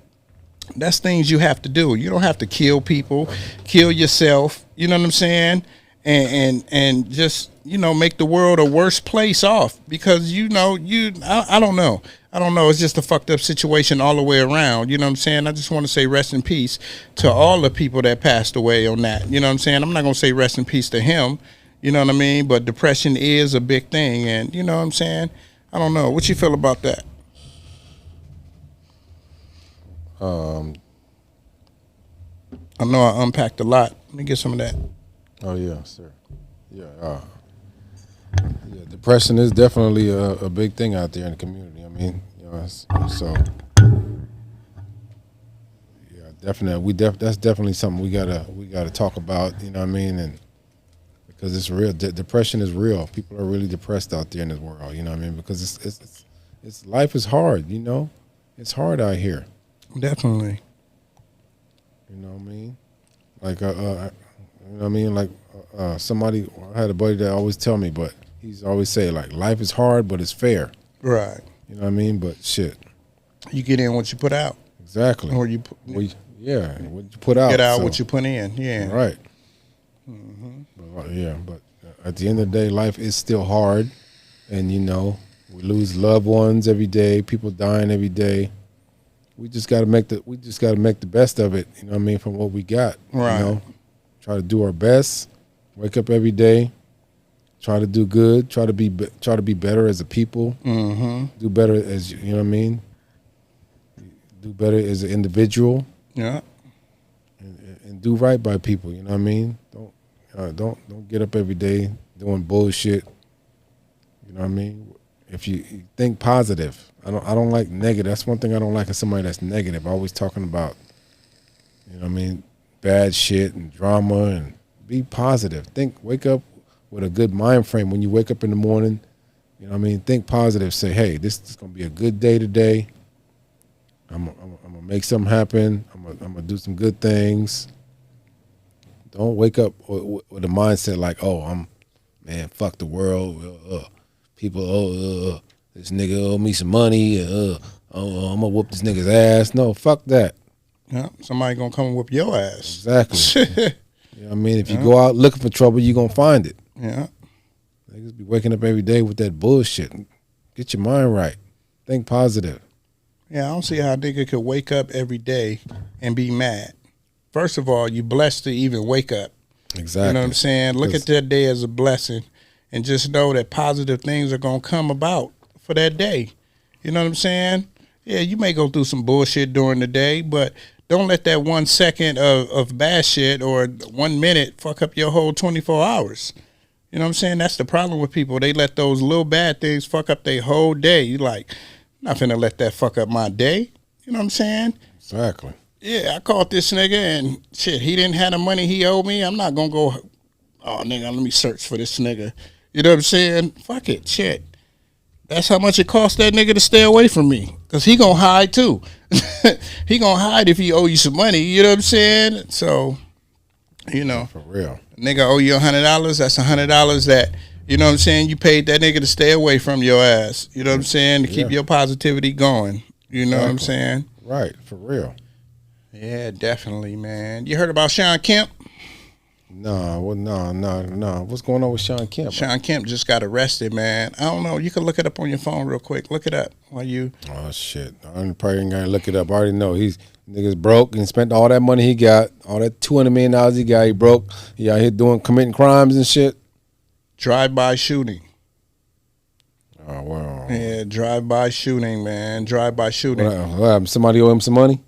that's things you have to do. You don't have to kill people, kill yourself, you know what I'm saying? And just, you know, make the world a worse place off because, you know, I don't know. I don't know. It's just a fucked up situation all the way around. You know what I'm saying? I just want to say rest in peace to all the people that passed away on that. You know what I'm saying? I'm not going to say rest in peace to him. You know what I mean? But depression is a big thing. And you know what I'm saying? I don't know. What you feel about that? I know I unpacked a lot. Let me get some of that. Oh yeah, sir. Yeah, depression is definitely a big thing out there in the community. I mean, you know, so yeah, definitely. That's definitely something we gotta talk about. You know what I mean? And because it's real, depression is real. People are really depressed out there in this world. You know what I mean? Because it's life is hard. You know, it's hard out here. Definitely. You know what I mean? Like you know what I mean? Like somebody, I had a buddy that always tell me, but he's always say like life is hard, but it's fair. Right. You know what I mean? But shit, you get in what you put out. Exactly. Or you what you put out. Get out what you put in. Yeah. Right. Mm-hmm. But at the end of the day, life is still hard, and you know we lose loved ones every day. People dying every day. We just got to make the best of it. You know what I mean? From what we got. Right. You know, try to do our best. Wake up every day. Try to do good. Try to be better as a people. Mm-hmm. Do better as you know what I mean. Do better as an individual. Yeah. And do right by people. You know what I mean? Don't get up every day doing bullshit. You know what I mean? If you think positive, I don't like negative. That's one thing I don't like is somebody that's negative. Always talking about, you know what I mean, bad shit and drama, and be positive. Wake up with a good mind frame when you wake up in the morning. You know what I mean? Think positive. Say, hey, this is gonna be a good day today. I'm gonna make something happen. I'm gonna do some good things. Don't wake up with a mindset like, oh, man, fuck the world. People, this nigga owe me some money. I'm gonna whoop this nigga's ass. No, fuck that. Yeah, somebody gonna come and whoop your ass. Exactly. You know what I mean? If you go out looking for trouble, you gonna find it. Yeah. Niggas be waking up every day with that bullshit. Get your mind right. Think positive. Yeah, I don't see how a nigga could wake up every day and be mad. First of all, you blessed to even wake up. Exactly. You know what I'm saying? Look at that day as a blessing and just know that positive things are going to come about for that day. You know what I'm saying? Yeah, you may go through some bullshit during the day, but don't let that 1 second of bad shit or 1 minute fuck up your whole 24 hours. You know what I'm saying? That's the problem with people. They let those little bad things fuck up their whole day. You like, I'm not finna let that fuck up my day. You know what I'm saying? Exactly. Yeah, I caught this nigga and shit, he didn't have the money he owed me. I'm not gonna go, oh nigga, let me search for this nigga. You know what I'm saying? Fuck it, shit. That's how much it cost that nigga to stay away from me. Because he going to hide too. He going to hide if he owe you some money. You know what I'm saying? So, you know. For real. Nigga owe you $100. That's $100 that, you know what I'm saying, you paid that nigga to stay away from your ass. You know what I'm saying? To keep your positivity going. You know what I'm saying? Right, for real. Yeah, definitely, man. You heard about Sean Kemp? No. What's going on with Sean Kemp? Sean Kemp just got arrested, man. I don't know. You can look it up on your phone real quick. Look it up while you. Oh shit! I probably ain't gonna look it up. I already know he's niggas broke and spent all that money he got, all that $200 million he got. He broke. He out here committing crimes and shit. Drive-by shooting. Oh wow. Yeah, drive-by shooting, man. Drive-by shooting. What happened? Somebody owe him some money?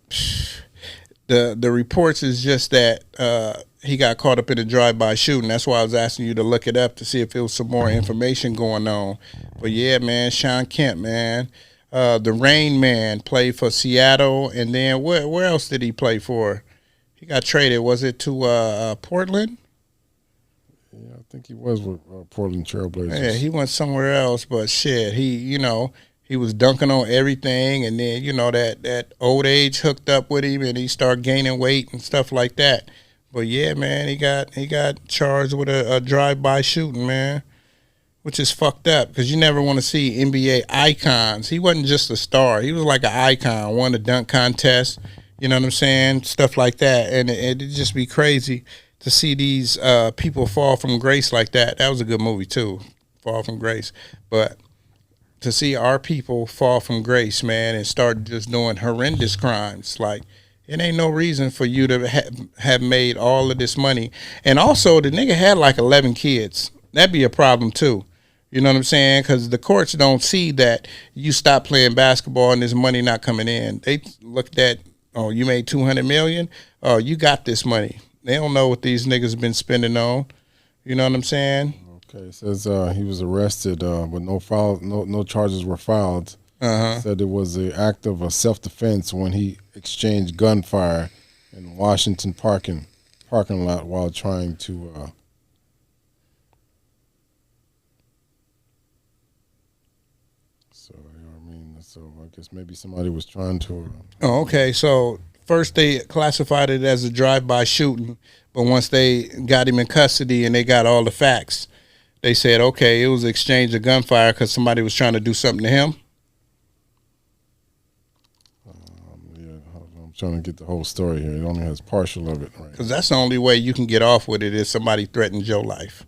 The reports is just that he got caught up in a drive-by shooting. That's why I was asking you to look it up to see if there was some more information going on. But yeah, man, Sean Kemp, man. The Rain Man played for Seattle, and then where else did he play for? He got traded. Was it to Portland? Yeah, I think he was with Portland Trailblazers. Yeah, he went somewhere else, but shit, he was dunking on everything, and then that old age hooked up with him, and he started gaining weight and stuff like that. But yeah, man, he got charged with a drive-by shooting, man, which is fucked up because you never want to see NBA icons. He wasn't just a star; he was like an icon, won a dunk contest. You know what I'm saying? Stuff like that, and it'd just be crazy to see these people fall from grace like that. That was a good movie too, Fall from Grace. But to see our people fall from grace, man, and start just doing horrendous crimes, like it ain't no reason for you to have made all of this money. And also, the nigga had like 11 kids. That'd be a problem too. You know what I'm saying? Because the courts don't see that you stop playing basketball and there's money not coming in. They looked at, oh, you made $200 million. Oh, you got this money. They don't know what these niggas been spending on. You know what I'm saying? Okay, it says he was arrested, but no charges were filed. Said it was an act of self-defense when he exchanged gunfire in Washington parking lot while trying to. So I guess maybe somebody was trying to. Oh, okay. So first they classified it as a drive-by shooting, but once they got him in custody and they got all the facts, they said, okay, it was an exchange of gunfire because somebody was trying to do something to him. I'm trying to get the whole story here. It only has partial of it. Right? Because that's the only way you can get off with it is somebody threatens your life.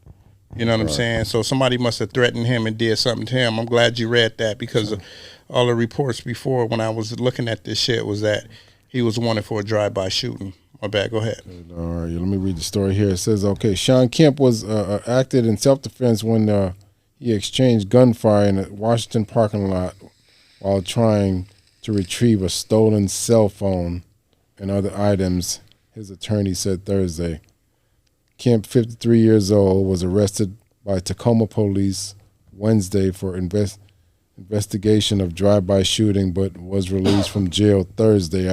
You know what I'm saying? So somebody must have threatened him and did something to him. I'm glad you read that because all the reports before when I was looking at this shit was that he was wanted for a drive-by shooting. My bad. Go ahead. All right. Let me read the story here. It says, okay, Sean Kemp was acted in self-defense when he exchanged gunfire in a Washington parking lot while trying to retrieve a stolen cell phone and other items, his attorney said Thursday. Kemp, 53 years old, was arrested by Tacoma police Wednesday for investigation of drive-by shooting, but was released from jail Thursday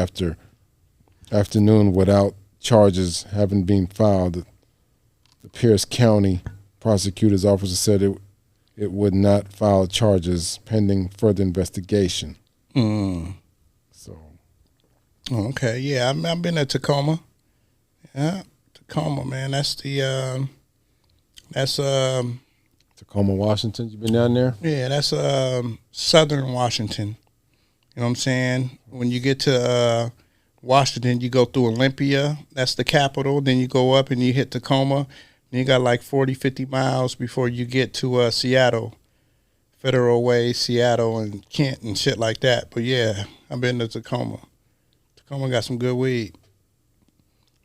afternoon without charges having been filed. The Pierce County prosecutor's office said it would not file charges pending further investigation. So, okay, yeah, I've been at Tacoma. Yeah, Tacoma, man. That's the Tacoma, Washington. You been down there? Yeah, that's southern Washington. You know what I'm saying? When you get to Washington, you go through Olympia. That's the capital. Then you go up and you hit Tacoma. Then you got like 40, 50 miles before you get to Seattle. Federal Way, Seattle, and Kent and shit like that. But yeah, I've been to Tacoma. Tacoma got some good weed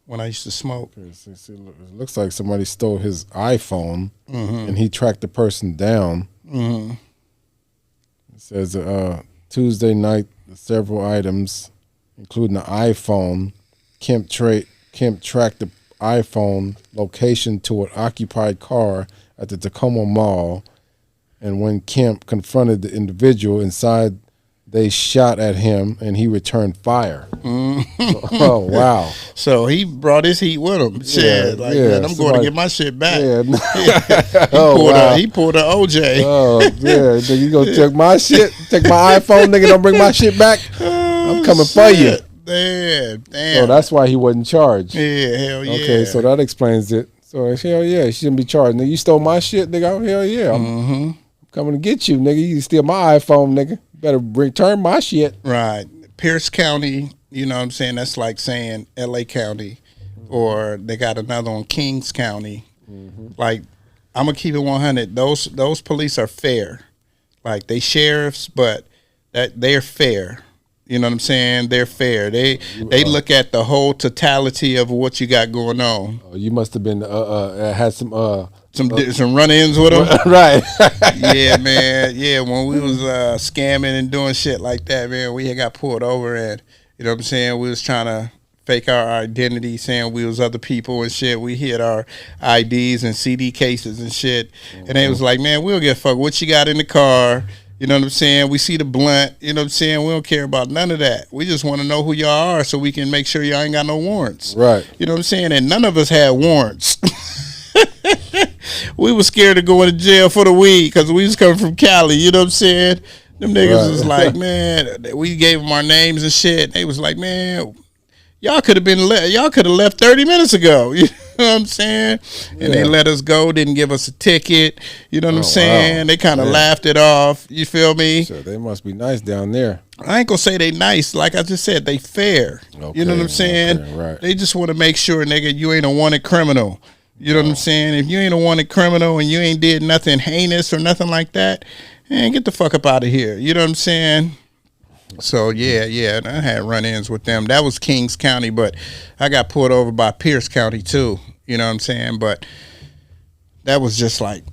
when I used to smoke. It looks like somebody stole his iPhone and he tracked the person down. It says Tuesday night, several items, including the iPhone, Kemp tracked the iPhone location to an occupied car at the Tacoma Mall. And when Kemp confronted the individual inside they shot at him and he returned fire. Oh, wow. So he brought his heat with him. Shit, like, man, I'm going to get my shit back. Yeah. He pulled an OJ. Oh, yeah. Then you go check my shit, take my iPhone, nigga, don't bring my shit back. I'm coming for you. Damn. So that's why he wasn't charged. Yeah, hell yeah. Okay, so that explains it. So hell yeah, she shouldn't be charged. Nigga, you stole my shit, nigga. Oh, hell yeah. I'm coming to get you, nigga. You steal my iPhone, nigga. Better return my shit. Right. Pierce County, you know what I'm saying? That's like saying LA County, or they got another one, Kings County. Like, I'm gonna keep it 100. Those police are fair. Like, they sheriffs, but they're fair. You know what I'm saying? They're fair. They look at the whole totality of what you got going on. Oh, you must have been had some run-ins with them. Right. Yeah, man. Yeah, when we was scamming and doing shit like that, man, we had got pulled over, and you know what I'm saying? We was trying to fake our identity, saying we was other people and shit. We hid our IDs and CD cases and shit. And they was like, man, we don't give a fuck what you got in the car. You know what I'm saying? We see the blunt. You know what I'm saying? We don't care about none of that. We just want to know who y'all are so we can make sure y'all ain't got no warrants. Right. You know what I'm saying? And none of us had warrants. We was scared of going to jail for the weed because we was coming from Cali. You know what I'm saying? Them niggas was like, man, we gave them our names and shit. They was like, man, y'all could have left 30 minutes ago. You know what I'm saying? And they let us go, didn't give us a ticket. You know what I'm saying? Wow. They kind of laughed it off. You feel me? So they must be nice down there. I ain't gonna say they nice. Like I just said, they fair. Okay, you know what I'm saying? Okay, right. They just want to make sure, nigga, you ain't a wanted criminal. You know what I'm saying? If you ain't a wanted criminal and you ain't did nothing heinous or nothing like that, man, get the fuck up out of here. You know what I'm saying? So, yeah, I had run-ins with them. That was Kings County, but I got pulled over by Pierce County, too. You know what I'm saying? But that was just like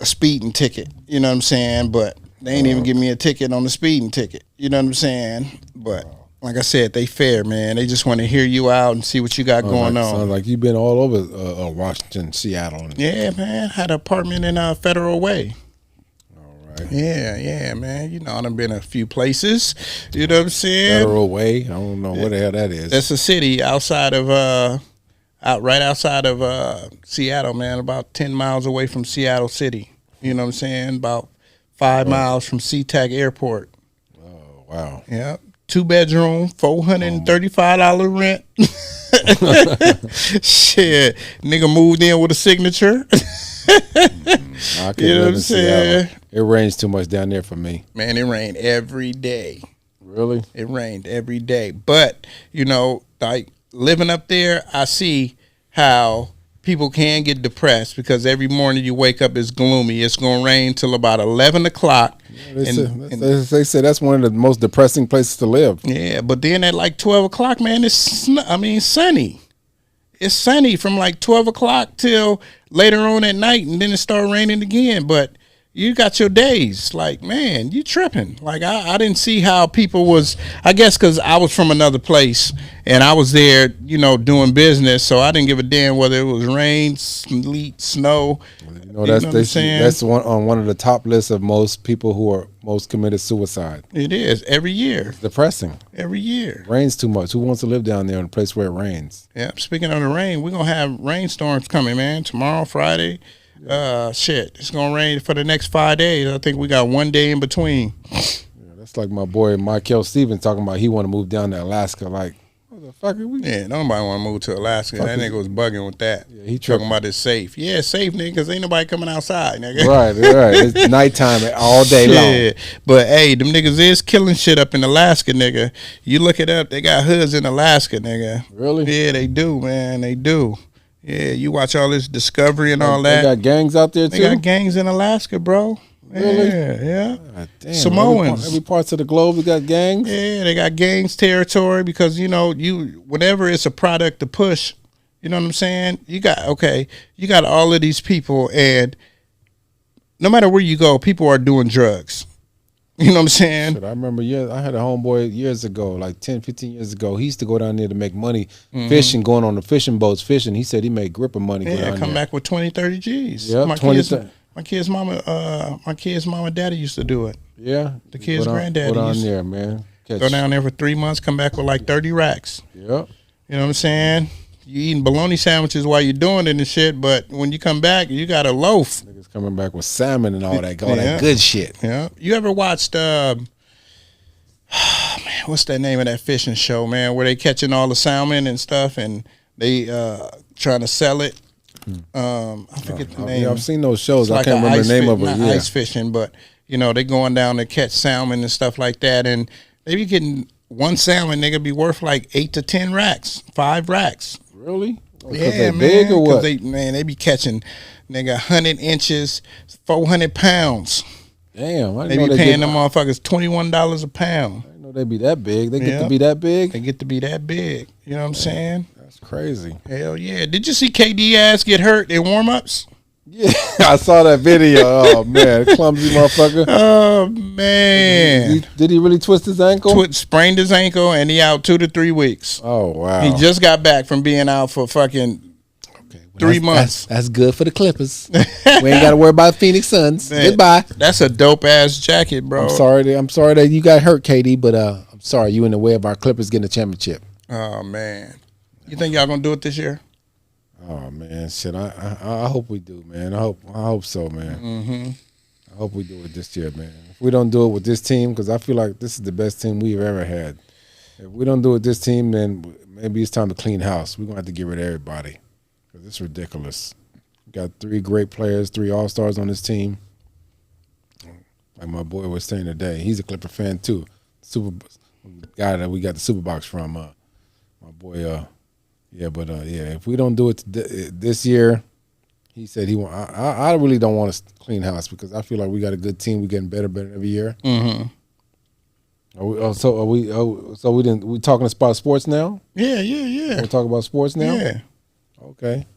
a speeding ticket. You know what I'm saying? But they ain't even give me a ticket on the speeding ticket. You know what I'm saying? But like I said, they fair, man. They just want to hear you out and see what you got going on. Sounds like you've been all over Washington, Seattle. Yeah, man. Had an apartment in Federal Way. Right. Yeah, man. You know, I've been a few places. You know what I'm saying? Federal Way. I don't know what the hell that is. That's a city outside of right outside of Seattle, man. About 10 miles away from Seattle City. You know what I'm saying? About 5 miles from SeaTac Airport. Oh, wow. Yeah. 2-bedroom, $435 rent. Shit, nigga moved in with a signature. You know what I'm saying? It rains too much down there for me. Man, it rained every day. Really? It rained every day. But, you know, like living up there, I see how people can get depressed because every morning you wake up, it's gloomy. It's going to rain till about 11 o'clock. They say that's one of the most depressing places to live. Yeah, but then at like 12 o'clock, man, it's sunny. It's sunny from like 12 o'clock till later on at night, and then it start raining again. But you got your days. Like, man, you tripping. Like, I didn't see how people was, I guess because I was from another place, and I was there, you know, doing business, so I didn't give a damn whether it was rain, sleet, snow. You know, that's one of the top lists of most people who are most committed suicide. It is. Every year. It's depressing. Every year. Rains too much. Who wants to live down there in a place where it rains? Yeah, speaking of the rain, we're going to have rainstorms coming, man, tomorrow, Friday. Shit, it's gonna rain for the next 5 days. I think we got 1 day in between. Yeah, that's like my boy Michael Stevens talking about he want to move down to Alaska. Like, what the fuck are we? Yeah, nobody want to move to Alaska. That nigga was bugging with that. Yeah, he talking about it's safe. Yeah, it's safe, nigga, because ain't nobody coming outside, nigga. Right. It's nighttime all day long. But hey, them niggas is killing shit up in Alaska, nigga. You look it up, they got hoods in Alaska, nigga. Really? Yeah, they do, man. They do. Yeah, you watch all this Discovery and all that. They got gangs out there, too? They got gangs in Alaska, bro. Really? Yeah. God damn. Samoans. Every parts of the globe, we got gangs? Yeah, they got gangs territory because, you know, whenever it's a product to push, you know what I'm saying? You got all of these people, and no matter where you go, people are doing drugs. You know what I'm saying? Shit, I remember, I had a homeboy years ago, like 10, 15 years ago. He used to go down there to make money fishing, going on the fishing boats, fishing. He said he made gripper money. Yeah, come back with 20, 30 G's. Yeah, My kid's mama and daddy used to do it. Yeah. The kid's Put granddaddy on used to there, man. go down there for 3 months, come back with like 30 racks. Yep. You know what I'm saying? You eating bologna sandwiches while you're doing it and shit, but when you come back, you got a loaf. Niggas coming back with salmon and all that good shit. Yeah. You ever watched what's that name of that fishing show, man, where they catching all the salmon and stuff and they trying to sell it? I forget the name. Yeah, I've seen those shows. I like can't remember the name of it. Not ice fishing, but you know, they going down to catch salmon and stuff like that, and they be getting one salmon, nigga, be worth like 8 to 10 racks, 5 racks. Really? Yeah, they man. big or what? They be catching, nigga, 100 inches, 400 pounds. Damn, I They didn't be know paying them motherfuckers $21 a pound. I didn't know they be that big. They get to be that big. They get to be that big. You know what I'm saying? That's crazy. Hell yeah! Did you see KD ass get hurt in warm-ups? Yeah, I saw that video. Oh man, clumsy motherfucker. Oh man! Did he really twist his ankle? Sprained his ankle, and he out 2 to 3 weeks. Oh wow! He just got back from being out for fucking 3 months. That's good for the Clippers. We ain't got to worry about Phoenix Suns. Man, Goodbye. That's a dope ass jacket, bro. I'm sorry that you got hurt, KD, but I'm sorry you in the way of our Clippers getting a championship. Oh man, you think y'all gonna do it this year? Oh man, shit! I hope we do, man. I hope so, man. Mm-hmm. I hope we do it this year, man. If we don't do it with this team, because I feel like this is the best team we've ever had. If we don't do it with this team, then maybe it's time to clean house. We're gonna have to get rid of everybody because it's ridiculous. We got 3 great players, 3 all-stars on this team. Like my boy was saying today, he's a Clipper fan too. Guy that we got the Super Box from. My boy. If we don't do it this year, he said he want. I really don't want to clean house because I feel like we got a good team. We're getting better every year. Mm-hmm. We talking about sports now? Yeah. We're talking about sports now. Yeah. Okay.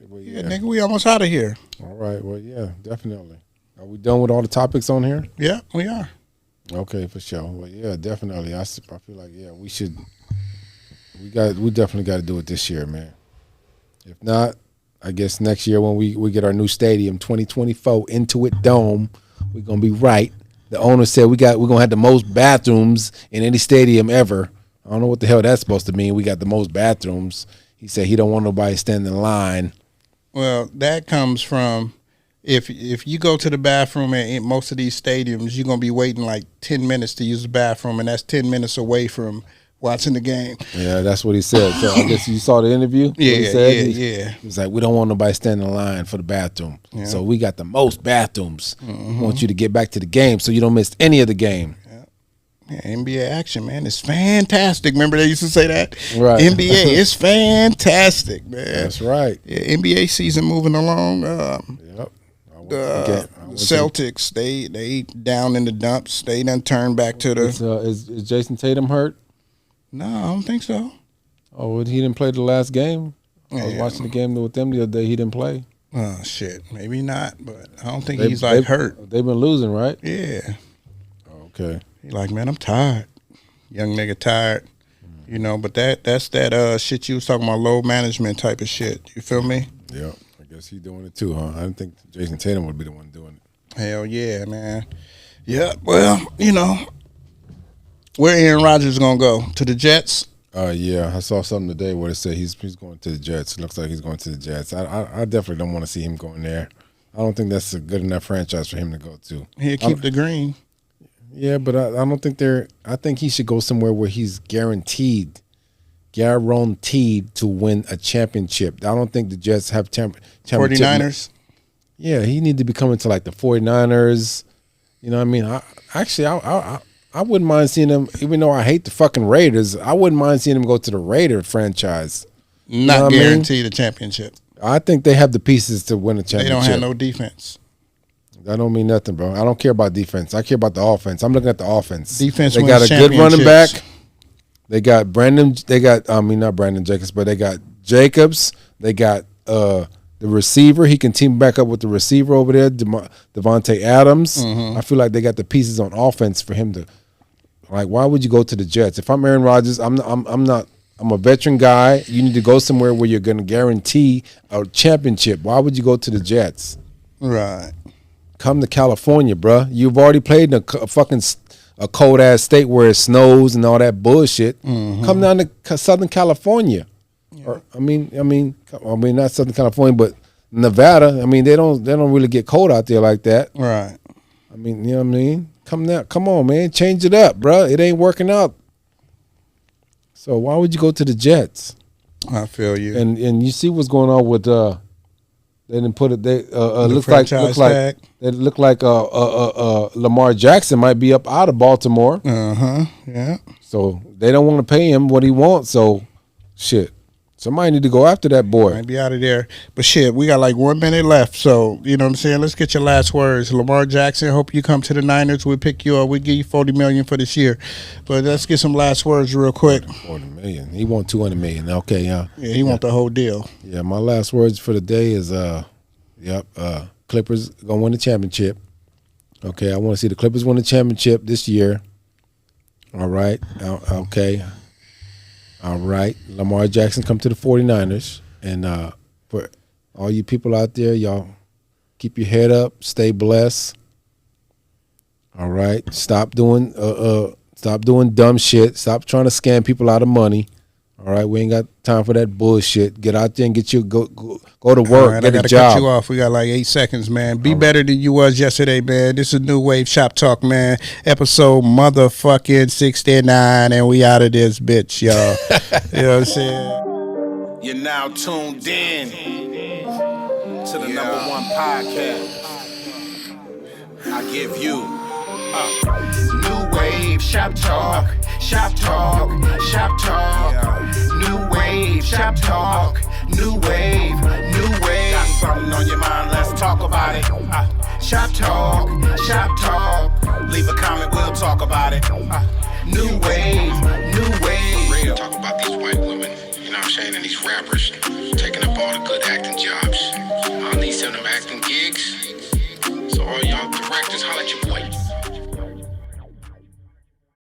Well, Yeah, nigga, we almost out of here. All right. Well, yeah, definitely. Are we done with all the topics on here? Yeah, we are. Okay, for sure. Well, yeah, definitely. I feel like we should. We definitely got to do it this year, man. If not, I guess next year when we get our new stadium, 2024 Intuit Dome, we're gonna be right. The owner said we're gonna have the most bathrooms in any stadium ever. I don't know what the hell that's supposed to mean. We got the most bathrooms. He said he don't want nobody standing in line. Well, that comes from if you go to the bathroom in most of these stadiums, you're gonna be waiting like 10 minutes to use the bathroom, and that's 10 minutes away from watching the game. Yeah, that's what he said. So I guess you saw the interview? Yeah. He was like, we don't want nobody standing in line for the bathroom. Yeah. So we got the most bathrooms. Mm-hmm. We want you to get back to the game so you don't miss any of the game. Yeah, NBA action, man, it's fantastic. Remember they used to say that? Right. NBA, it's fantastic, man. That's right. Yeah, NBA season moving along. Yep. The Celtics, they down in the dumps. They done turned back to the. Is Jason Tatum hurt? No, I don't think so. Oh, he didn't play the last game. I was watching the game with them the other day. He didn't play. Oh shit, maybe not, but I don't think he's hurt. They've been losing, right? Yeah. Okay. He like, man, I'm tired. Young nigga tired. You know, but that's that shit you was talking about, load management type of shit. You feel me? Yeah. I guess he's doing it too, huh? I didn't think Jason Tatum would be the one doing it. Hell yeah, man. Yeah, well, you know, where Aaron Rodgers gonna go? To the Jets? Yeah, I saw something today where it said he's going to the Jets. It looks like he's going to the Jets. I definitely don't want to see him going there. I don't think that's a good enough franchise for him to go to. He'll keep the green. Yeah, but I don't think I think he should go somewhere where he's guaranteed to win a championship. I don't think the Jets have championship. 49ers? Yeah, he need to be coming to like the 49ers. You know what I mean? I wouldn't mind seeing him, even though I hate the fucking Raiders, I wouldn't mind seeing him go to the Raider franchise. Not guaranteed a championship. I think they have the pieces to win a championship. They don't have no defense. That don't mean nothing, bro. I don't care about defense. I care about the offense. I'm looking at the offense. Defense. They got a good running back. They got not Brandon Jacobs, but they got Jacobs. They got the receiver. He can team back up with the receiver over there, Devontae Adams. Mm-hmm. I feel like they got the pieces on offense for him to. Like, why would you go to the Jets? If I'm Aaron Rodgers, I'm a veteran guy. You need to go somewhere where you're going to guarantee a championship. Why would you go to the Jets? Right. come to California, bruh. You've already played in a cold ass state where it snows and all that bullshit. Come down to Southern California. Yeah. Or, I mean, not Southern California, but Nevada. I mean, they don't really get cold out there like that. Right. I mean, you know what I mean? Come on, man, change it up, bruh. It ain't working out. So why would you go to the Jets? I feel you. And you see what's going on with they didn't put it. They look like Lamar Jackson might be up out of Baltimore. Yeah. So they don't want to pay him what he wants. So shit, somebody need to go after that boy. Might be out of there. But shit, we got like 1 minute left. So you know what I'm saying. Let's get your last words, Lamar Jackson. Hope you come to the Niners. We pick you up. We give you $40 million for this year. But let's get some last words real quick. $40 million. He want $200 million. Okay, yeah. Yeah, he want the whole deal. Yeah, my last words for the day is Clippers gonna win the championship. Okay, I want to see the Clippers win the championship this year. All right. Okay. All right. Lamar Jackson come to the 49ers. And for all you people out there, y'all keep your head up, stay blessed. All right. Stop doing dumb shit. Stop trying to scam people out of money. All right, we ain't got time for that bullshit. Get out there and get you go to work, right, get I a gotta job. cut you off. We got like 8 seconds, man. Be better than you was yesterday, man. This is New Wave Shop Talk, man. Episode motherfucking 69, and we out of this bitch, y'all. You know what I'm saying? You're now tuned in to the #1 podcast. I give you New Wave Shop Talk. Shop Talk, Shop Talk, New Wave, Shop Talk, New Wave, Got something on your mind, let's talk about it. Shop Talk, Shop Talk, leave a comment, we'll talk about it. New Wave, Real talk about these white women, you know what I'm saying, and these rappers taking up all the good acting jobs. I need some of them acting gigs. So all y'all directors, holla at your boy.